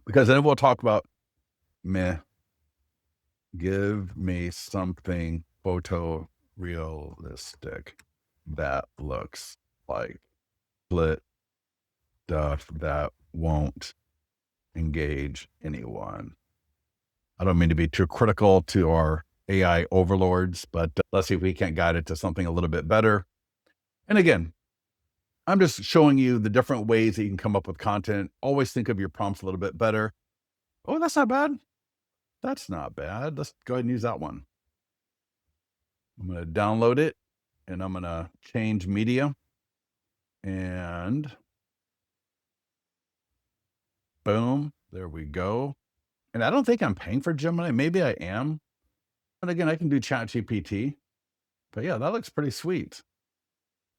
A: Because then we'll talk about meh. Give me something photorealistic that looks like split stuff that won't engage anyone. I don't mean to be too critical to our AI overlords, but let's see if we can't guide it to something a little bit better. And again, I'm just showing you the different ways that you can come up with content. Always think of your prompts a little bit better. Oh, that's not bad. That's not bad. Let's go ahead and use that one. I'm going to download it and I'm going to change media and boom, there we go. And I don't think I'm paying for Gemini. Maybe I am. And again, I can do Chat GPT. But yeah, that looks pretty sweet.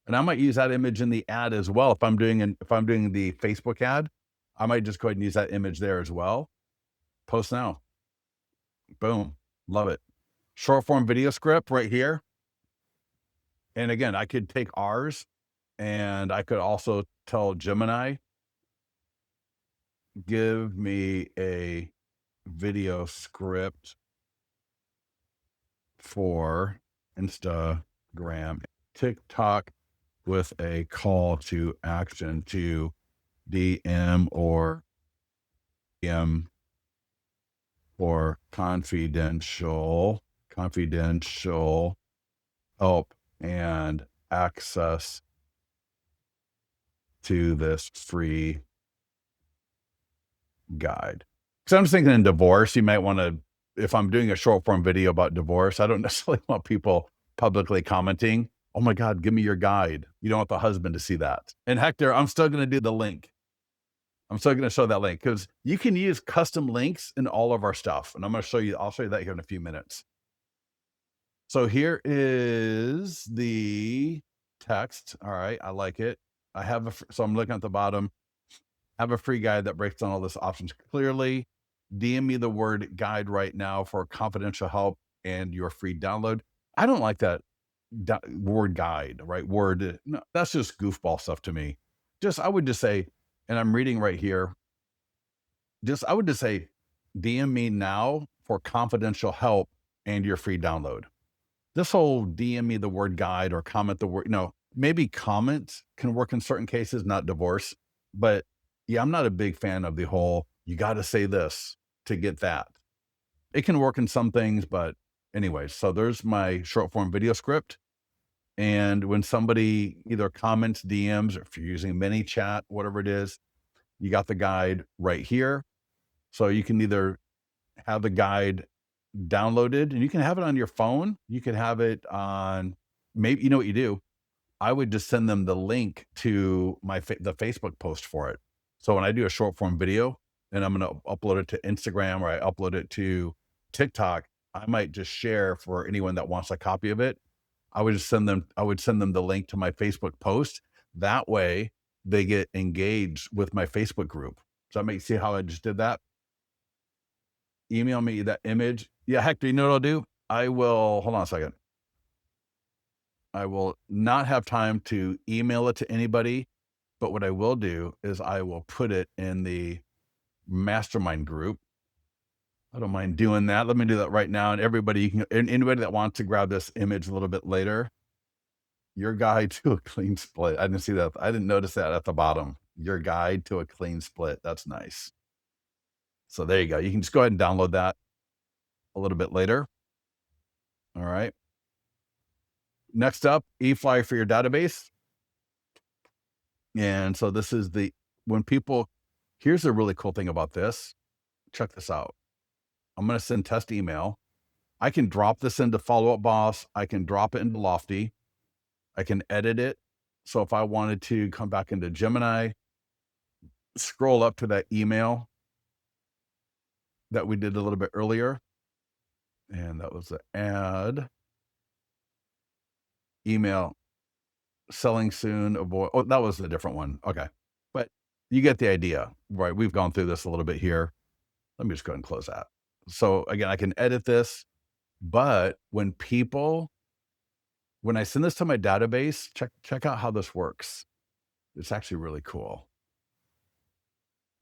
A: And I might use that image in the ad as well. If I'm doing the Facebook ad, I might just go ahead and use that image there as well. Post now. Boom. Love it. Short form video script right here. And again, I could take ours and I could also tell Gemini, give me a video script for Instagram, TikTok with a call to action to DM or DM for confidential help and access to this free guide. So I'm just thinking in divorce, you might want to, if I'm doing a short form video about divorce, I don't necessarily want people publicly commenting, oh my God, give me your guide. You don't want the husband to see that. And Hector, I'm still going to do the link. I'm still going to show that link because you can use custom links in all of our stuff. And I'll show you that here in a few minutes. So here is the text. All right. I like it. So I'm looking at the bottom. I have a free guide that breaks down all these options clearly. DM me the word guide right now for confidential help and your free download. I don't like that word guide, right? Word. No, that's just goofball stuff to me. I would just say, and I'm reading right here. I would just say, DM me now for confidential help and your free download. This whole DM me the word guide or comment the word, maybe comment can work in certain cases, not divorce. But yeah, I'm not a big fan of the whole, you got to say this to get that. It can work in some things, but anyways, so there's my short form video script. And when somebody either comments, DMs, or if you're using mini chat, whatever it is, you got the guide right here. So you can either have the guide downloaded and you can have it on your phone. You can have it on, maybe, you know what you do? I would just send them the link to the Facebook post for it. So when I do a short form video and I'm going to upload it to Instagram or I upload it to TikTok, I might just share for anyone that wants a copy of it. I would send them the link to my Facebook post. That way they get engaged with my Facebook group. So I might see how I just did that. Email me that image. Yeah, Hector, you know what I'll do? Hold on a second. I will not have time to email it to anybody, but what I will do is I will put it in the mastermind group. I don't mind doing that. Let me do that right now. And anybody that wants to grab this image a little bit later, your guide to a clean split. I didn't see that. I didn't notice that at the bottom. Your guide to a clean split. That's nice. So there you go. You can just go ahead and download that a little bit later. All right. Next up, eFly for your database. And so this is here's the really cool thing about this. Check this out. I'm going to send test email. I can drop this into Follow Up Boss. I can drop it into Lofty. I can edit it. So if I wanted to come back into Gemini, scroll up to that email that we did a little bit earlier. And that was the ad. Email. Selling soon. Avoid. Oh, that was a different one. Okay. But you get the idea, right? We've gone through this a little bit here. Let me just go ahead and close that. So again, I can edit this, but when people when I send this to my database, check out how this works. It's actually really cool.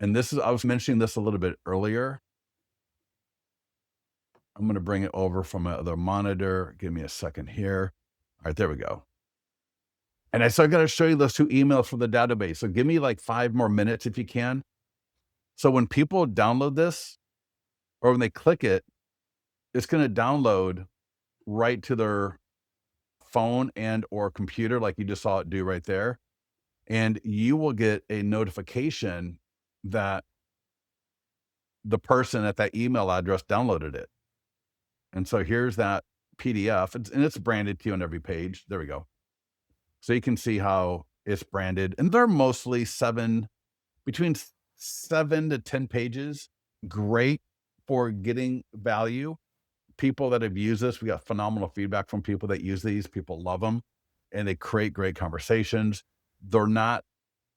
A: And this is, I was mentioning this a little bit earlier. I'm going to bring it over from my other monitor. Give me a second here. All right, there we go. And I still got to show you those 2 emails from the database. So give me like 5 more minutes if you can. So when people download this or when they click it, it's going to download right to their phone and or computer, like you just saw it do right there. And you will get a notification that the person at that email address downloaded it. And so here's that PDF, and it's branded to you on every page. There we go. So you can see how it's branded, and they're mostly between 7 to 10 pages. Great for getting value. People that have used this, we got phenomenal feedback from people that use these. People love them, and they create great conversations. They're not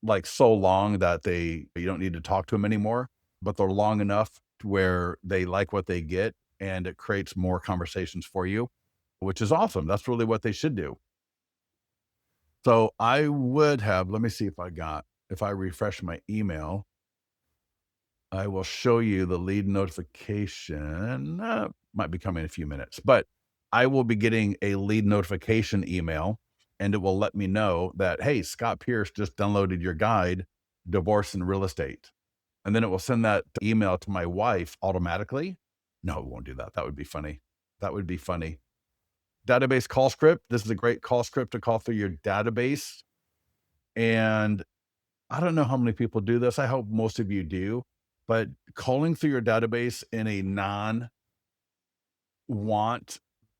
A: like so long that you don't need to talk to them anymore, but they're long enough to where they like what they get, and it creates more conversations for you, which is awesome. That's really what they should do. So I would have, let me see if I refresh my email, I will show you the lead notification. Might be coming in a few minutes, but I will be getting a lead notification email, and it will let me know that, hey, Scott Pierce just downloaded your guide, Divorce and Real Estate. And then it will send that email to my wife automatically. No, it won't do that. That would be funny. That would be funny. Database call script. This is a great call script to call through your database. And I don't know how many people do this. I hope most of you do, but calling through your database in a non-want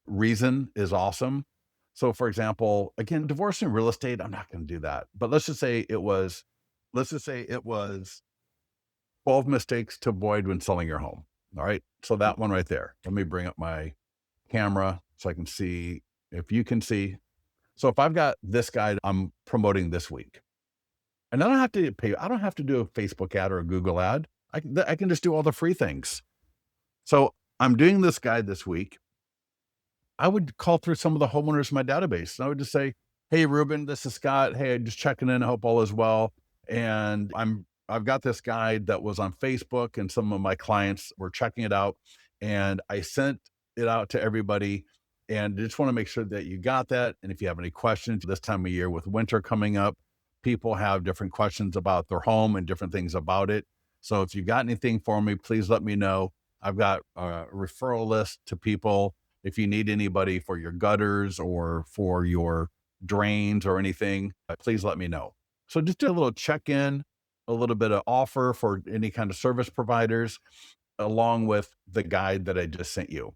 A: reason is awesome. So for example, again, divorce and real estate, I'm not going to do that. But let's just say it was 12 mistakes to avoid when selling your home. All right. So that one right there. Let me bring up my camera so I can see if you can see. So if I've got this guide I'm promoting this week, and I don't have to pay, I don't have to do a Facebook ad or a Google ad. I can just do all the free things. So I'm doing this guide this week. I would call through some of the homeowners in my database. And I would just say, hey, Ruben, this is Scott. Hey, I'm just checking in. I hope all is well. And I've got this guide that was on Facebook, and some of my clients were checking it out. And I sent it out to everybody. And I just want to make sure that you got that. And if you have any questions this time of year with winter coming up, people have different questions about their home and different things about it. So if you got anything for me, please let me know. I've got a referral list to people. If you need anybody for your gutters or for your drains or anything, please let me know. So just do a little check-in, a little bit of offer for any kind of service providers, along with the guide that I just sent you.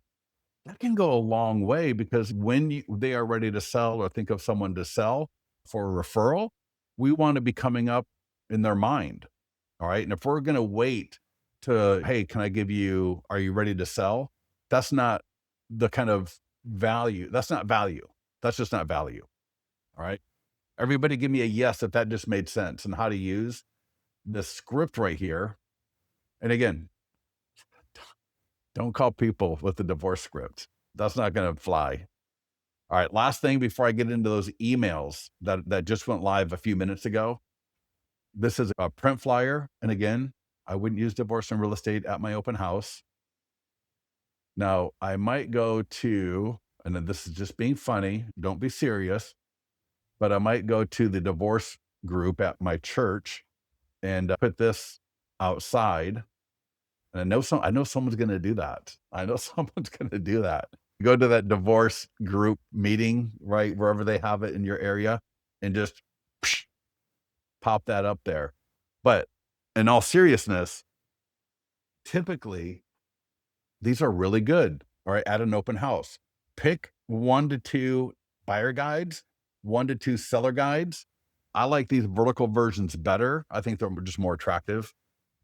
A: That can go a long way, because when they are ready to sell or think of someone to sell for a referral, we want to be coming up in their mind. All right. And if we're going to wait to, hey, are you ready to sell? That's not the kind of value. That's not value. That's just not value. All right. Everybody give me a yes if that just made sense, and how to use this script right here. And again, don't call people with the divorce script. That's not going to fly. All right. Last thing before I get into those emails that just went live a few minutes ago. This is a print flyer. And again, I wouldn't use divorce and real estate at my open house. Now, I might go to, and then this is just being funny, don't be serious, but I might go to the divorce group at my church and put this outside. And I know someone's going to do that. I know someone's going to do that. Go to that divorce group meeting, right, wherever they have it in your area, and just pop that up there. But in all seriousness, typically these are really good. All right, at an open house, pick 1 to 2 buyer guides, 1 to 2 seller guides. I like these vertical versions better. I think they're just more attractive,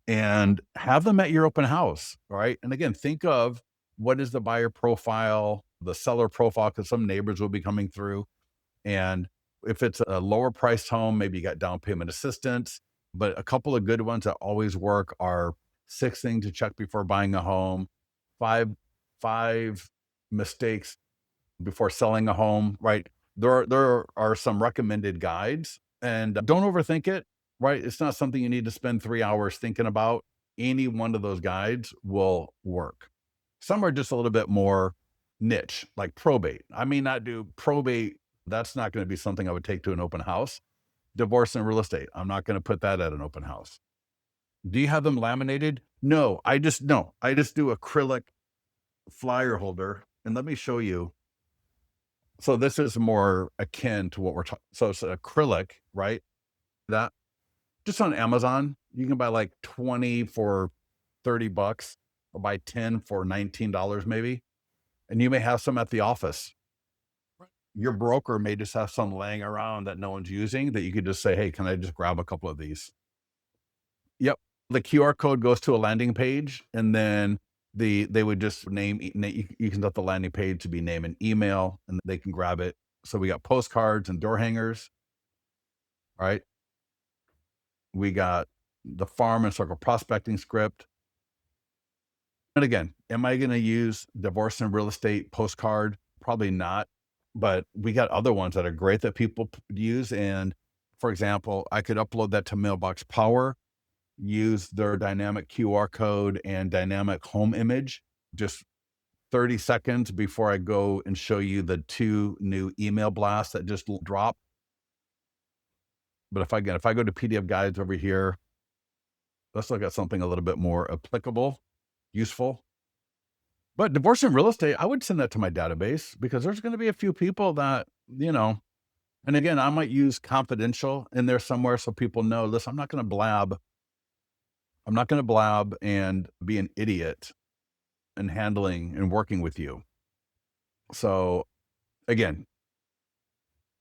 A: and have them at your open house. All right. And again, think of what is the buyer profile, the seller profile, because some neighbors will be coming through. And if it's a lower priced home, maybe you got down payment assistance. But a couple of good ones that always work are 6 things to check before buying a home, five mistakes before selling a home, right? There are some recommended guides, and don't overthink it, right? It's not something you need to spend 3 hours thinking about. Any one of those guides will work. Some are just a little bit more niche, like probate. I may not do probate. That's not gonna be something I would take to an open house. Divorce and real estate, I'm not gonna put that at an open house. Do you have them laminated? No, I just do acrylic flyer holder, and let me show you. So this is more akin to what we're talking. So it's acrylic, right? That just on Amazon, you can buy like 20 for 30 bucks or buy 10 for $19 maybe. And you may have some at the office. Your broker may just have some laying around that no one's using that you could just say, "Hey, can I just grab a couple of these?" Yep. The QR code goes to a landing page, and then they would just you can set the landing page to be name and email, and they can grab it. So we got postcards and door hangers, right? We got the farm and circle prospecting script. And again, am I going to use divorce and real estate postcard? Probably not. But we got other ones that are great that people use. And for example, I could upload that to Mailbox Power, use their dynamic QR code and dynamic home image, just 30 seconds before I go and show you the two new email blasts that just dropped. But if I go to PDF guides over here, let's look at something a little bit more applicable, useful. But divorce and real estate, I would send that to my database because there's going to be a few people that, and again, I might use confidential in there somewhere so people know, listen, I'm not going to blab. I'm not going to blab and be an idiot in handling and working with you. So again,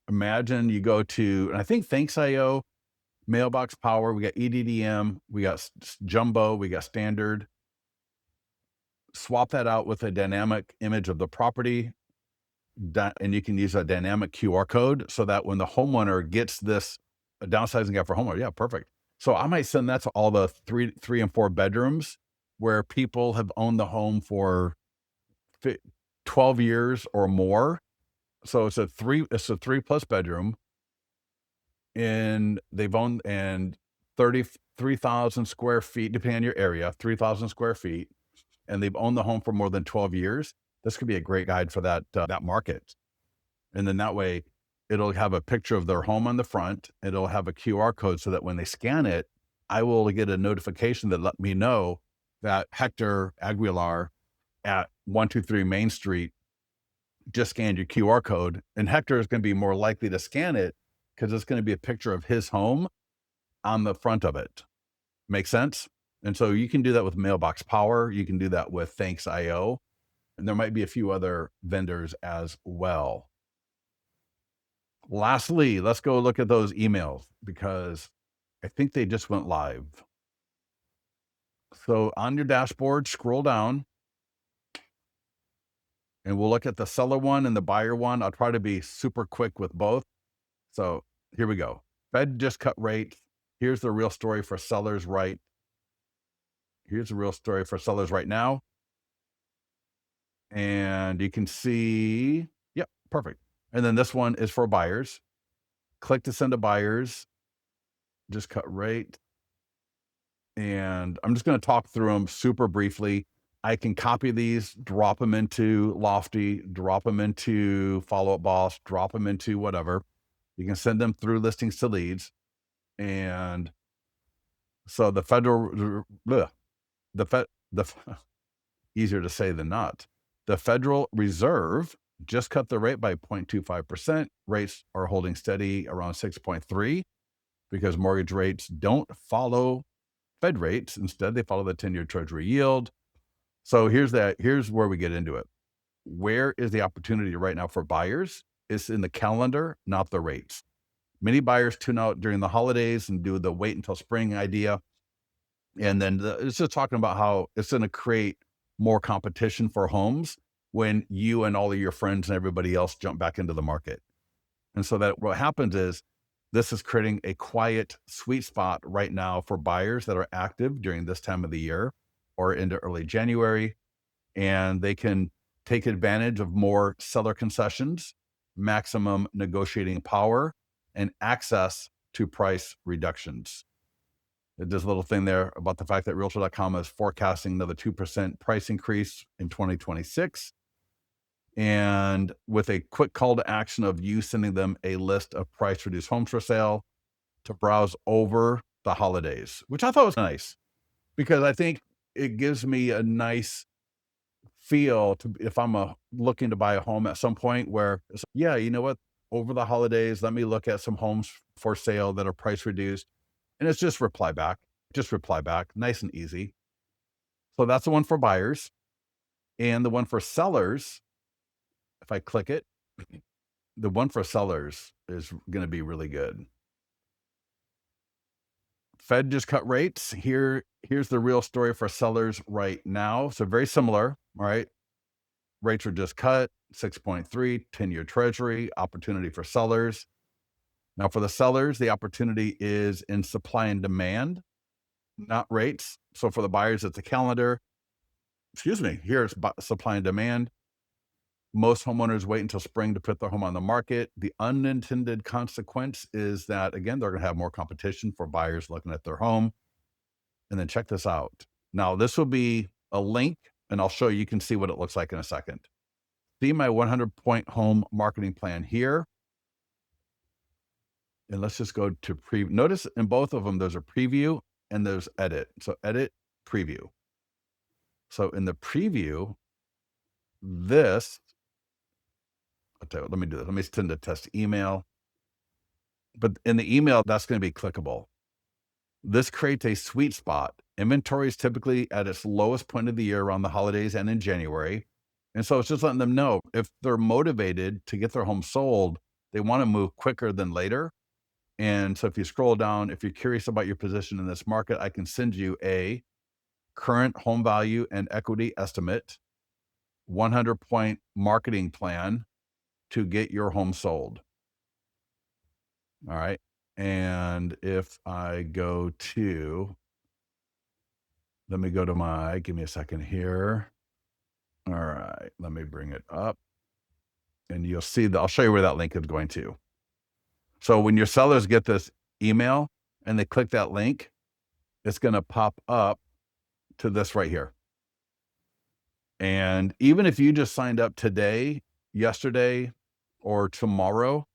A: imagine you go to, and I think Thanks.io, Mailbox Power, we got EDDM, we got Jumbo, we got Standard. Swap that out with a dynamic image of the property, and you can use a dynamic QR code so that when the homeowner gets this a downsizing guide for homeowner, yeah, perfect. So I might send that to all the three and four bedrooms where people have owned the home for 12 years or more. So it's a three plus bedroom, and they've owned and 33,000 square feet, depending on your area, 3,000 square feet, and they've owned the home for more than 12 years. This could be a great guide for that market. And then that way it'll have a picture of their home on the front. It'll have a QR code so that when they scan it, I will get a notification that let me know that Hector Aguilar at 123 Main Street just scanned your QR code. And Hector is going to be more likely to scan it because it's going to be a picture of his home on the front of it. Make sense? And so you can do that with Mailbox Power. You can do that with Thanks.io. And there might be a few other vendors as well. Lastly, let's go look at those emails because I think they just went live. So on your dashboard, scroll down and we'll look at the seller one and the buyer one. I'll try to be super quick with both. So here we go. Fed just cut rates. Here's the real story for sellers right. Here's the real story for sellers right now. And you can see, yep, perfect. And then this one is for buyers. Click to send to buyers. Just cut rate. And I'm just going to talk through them super briefly. I can copy these, drop them into Lofty, drop them into Follow Up Boss, drop them into whatever. You can send them through listings to leads. And so the easier to say than not. The Federal Reserve just cut the rate by 0.25%. Rates are holding steady around 6.3 because mortgage rates don't follow Fed rates. Instead, they follow the 10-year Treasury yield. So here's where we get into it. Where is the opportunity right now for buyers? It's in the calendar, not the rates. Many buyers tune out during the holidays and do the wait until spring idea. And then it's just talking about how it's going to create more competition for homes when you and all of your friends and everybody else jump back into the market. And so that what happens is this is creating a quiet sweet spot right now for buyers that are active during this time of the year or into early January, and they can take advantage of more seller concessions maximum negotiating power, and access to price reductions. It does a little thing there about the fact that Realtor.com is forecasting another 2% price increase in 2026. And with a quick call to action of you sending them a list of price reduced homes for sale to browse over the holidays, which I thought was nice because I think it gives me a nice feel to if I'm looking to buy a home at some point where it's, yeah, you know what, over the holidays, let me look at some homes for sale that are price reduced. And it's just reply back, nice and easy. So that's the one for buyers. And the one for sellers, if I click it, the one for sellers is going to be really good. Fed just cut rates. Here's the real story for sellers right now. So very similar, all right? Rates are just cut, 6.3, 10-year treasury, opportunity for sellers. Now for the sellers, the opportunity is in supply and demand, not rates. So for the buyers, it's a calendar. Here's supply and demand. Most homeowners wait until spring to put their home on the market. The unintended consequence is that, again, they're going to have more competition for buyers looking at their home. And then check this out. Now, this will be a link, and I'll show you. You can see what it looks like in a second. See my 100-point home marketing plan here. And let's just go to preview. Notice in both of them, there's a preview and there's edit. So edit, preview. So in the preview, I'll tell you what, let me do this. Let me send a test email. But in the email, that's going to be clickable. This creates a sweet spot. Inventory is typically at its lowest point of the year around the holidays and in January. And so it's just letting them know if they're motivated to get their home sold, they want to move quicker than later. And so if you scroll down, if you're curious about your position in this market, I can send you a current home value and equity estimate, 100-point marketing plan to get your home sold. All right. And if I go to, let me go to give me a second here. All right. Let me bring it up. And you'll see that I'll show you where that link is going to. So when your sellers get this email and they click that link, it's going to pop up to this right here. And even if you just signed up today, yesterday, or tomorrow,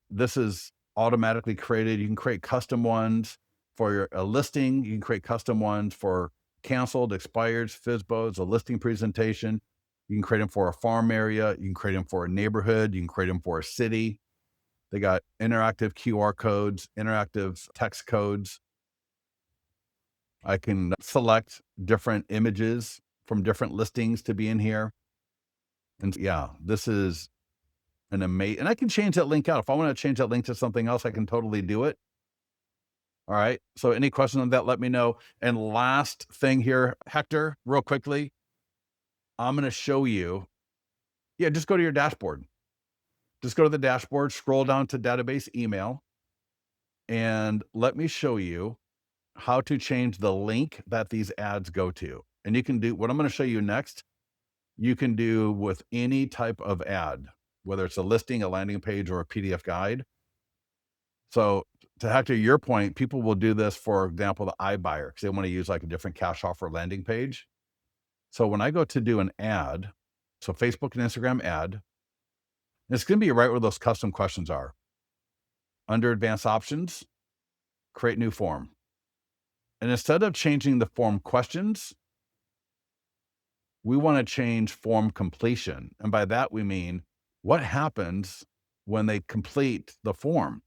A: this is automatically created. You can create custom ones for a listing. You can create custom ones for canceled, expired, FSBOs, a listing presentation. You can create them for a farm area. You can create them for a neighborhood. You can create them for a city. They got interactive QR codes, interactive text codes. I can select different images from different listings to be in here. And yeah, this is an amazing, and I can change that link out. If I want to change that link to something else, I can totally do it. All right. So any questions on that, let me know. And last thing here, Hector, real quickly, I'm going to show you. Yeah, just go to your dashboard. Just go to the dashboard, scroll down to database email, and let me show you how to change the link that these ads go to. And you can do what I'm going to show you next. You can do with any type of ad, whether it's a listing, a landing page, or a PDF guide. So to Hector, your point, people will do this, for example, the iBuyer, because they want to use like a different cash offer landing page. So when I go to do an ad, so Facebook and Instagram ad, it's going to be right where those custom questions are. Under advanced options, create new form. And instead of changing the form questions, we want to change form completion. And by that, we mean what happens when they complete the form.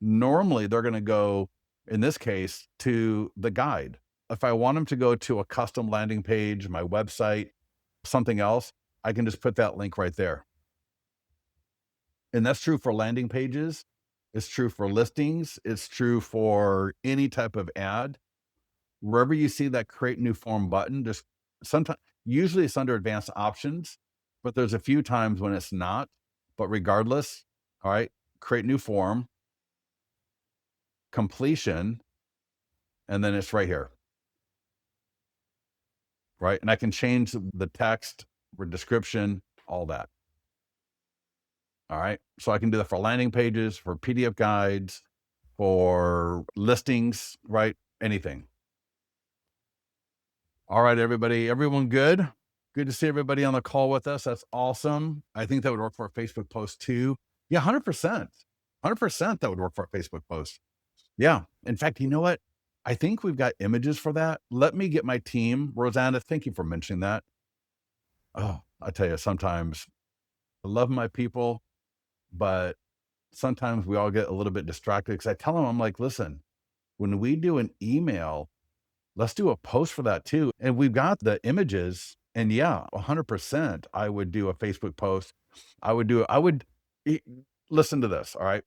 A: Normally, they're going to go, in this case, to the guide. If I want them to go to a custom landing page, my website, something else, I can just put that link right there. And that's true for landing pages. It's true for listings. It's true for any type of ad. Wherever you see that create new form button, just sometimes, usually it's under advanced options, but there's a few times when it's not. But regardless, all right, create new form, completion, and then it's right here. Right. And I can change the text or description, all that. All right. So I can do that for landing pages, for PDF guides, for listings, right? Anything. All right, everybody. Everyone good? Good to see everybody on the call with us. That's awesome. I think that would work for a Facebook post too. Yeah, 100%. 100% that would work for a Facebook post. Yeah. In fact, you know what? I think we've got images for that. Let me get my team. Rosanna, thank you for mentioning that. Oh, I tell you, sometimes I love my people, but sometimes we all get a little bit distracted because I tell them, I'm like, listen, when we do an email, let's do a post for that too. And we've got the images. And yeah, 100%, I would do a Facebook post. I would e- listen to this. All right.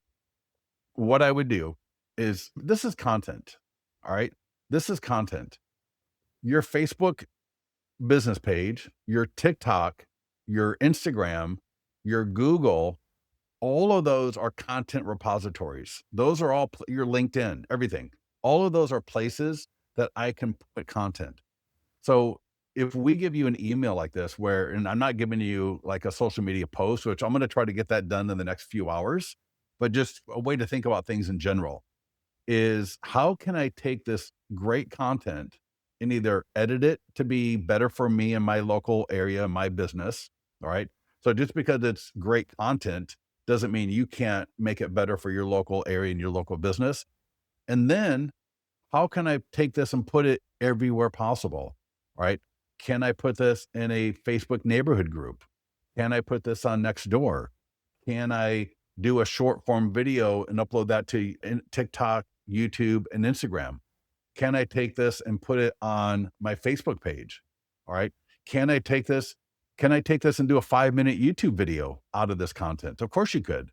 A: What I would do is this is content. All right. This is content. Your Facebook business page, your TikTok, your Instagram, your Google, all of those are content repositories. Those are all your LinkedIn, everything. All of those are places that I can put content. So if we give you an email like this, where, and I'm not giving you like a social media post, which I'm going to try to get that done in the next few hours, but just a way to think about things in general is how can I take this great content and either edit it to be better for me in my local area, my business. All right. So just because it's great content doesn't mean you can't make it better for your local area and your local business. And then how can I take this and put it everywhere possible? Right? Can I put this in a Facebook neighborhood group? Can I put this on Nextdoor? Can I do a short form video and upload that to TikTok, YouTube, and Instagram? Can I take this and put it on my Facebook page? All right. Can I take this? Can I take this and do a 5-minute YouTube video out of this content? Of course you could.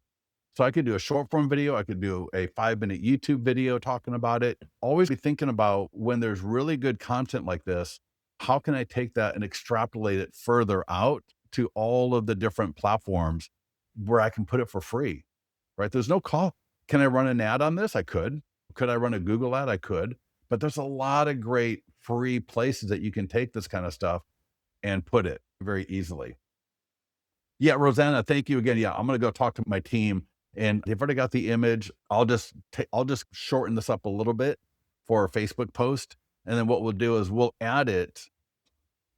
A: So I could do a short form video. I could do a 5-minute YouTube video talking about it. Always be thinking about when there's really good content like this, how can I take that and extrapolate it further out to all of the different platforms where I can put it for free, right? There's no call. Can I run an ad on this? I could. Could I run a Google ad? I could. But there's a lot of great free places that you can take this kind of stuff and put it very easily. Yeah, Rosanna, thank you again. Yeah, I'm gonna go talk to my team, and they've already got the image. I'll just shorten this up a little bit for a Facebook post, and then what we'll do is we'll add it.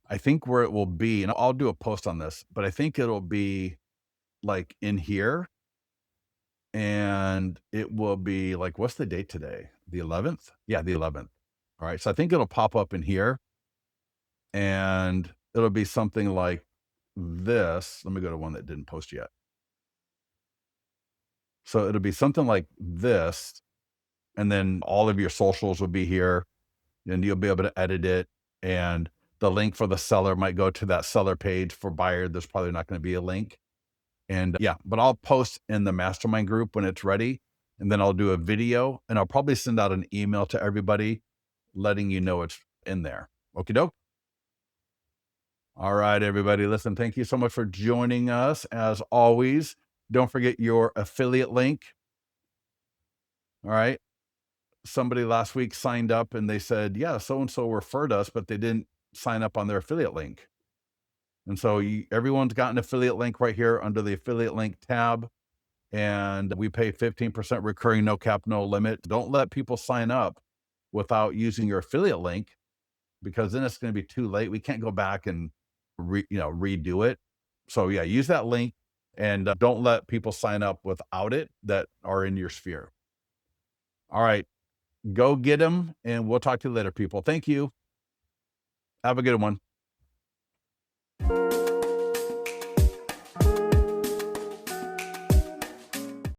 A: I think where it will be, and I'll do a post on this, but I think it'll be like in here, and it will be like, what's the date today? The 11th? Yeah, the 11th. All right, so I think it'll pop up in here, and it'll be something like this. Let me go to one that didn't post yet. So it'll be something like this, and then all of your socials will be here, and you'll be able to edit it. And the link for the seller might go to that seller page. For buyer, there's probably not going to be a link. And yeah, but I'll post in the mastermind group when it's ready. And then I'll do a video, and I'll probably send out an email to everybody letting you know it's in there. Okie doke. All right, everybody. Listen, thank you so much for joining us. As always, don't forget your affiliate link. All right. Somebody last week signed up and they said, yeah, so and so referred us, but they didn't sign up on their affiliate link. And so everyone's got an affiliate link right here under the affiliate link tab. And we pay 15% recurring, no cap, no limit. Don't let people sign up without using your affiliate link, because then it's going to be too late. We can't go back and redo it. So yeah, use that link, and don't let people sign up without it that are in your sphere. All right. Go get them, and we'll talk to you later, people. Thank you. Have a good one.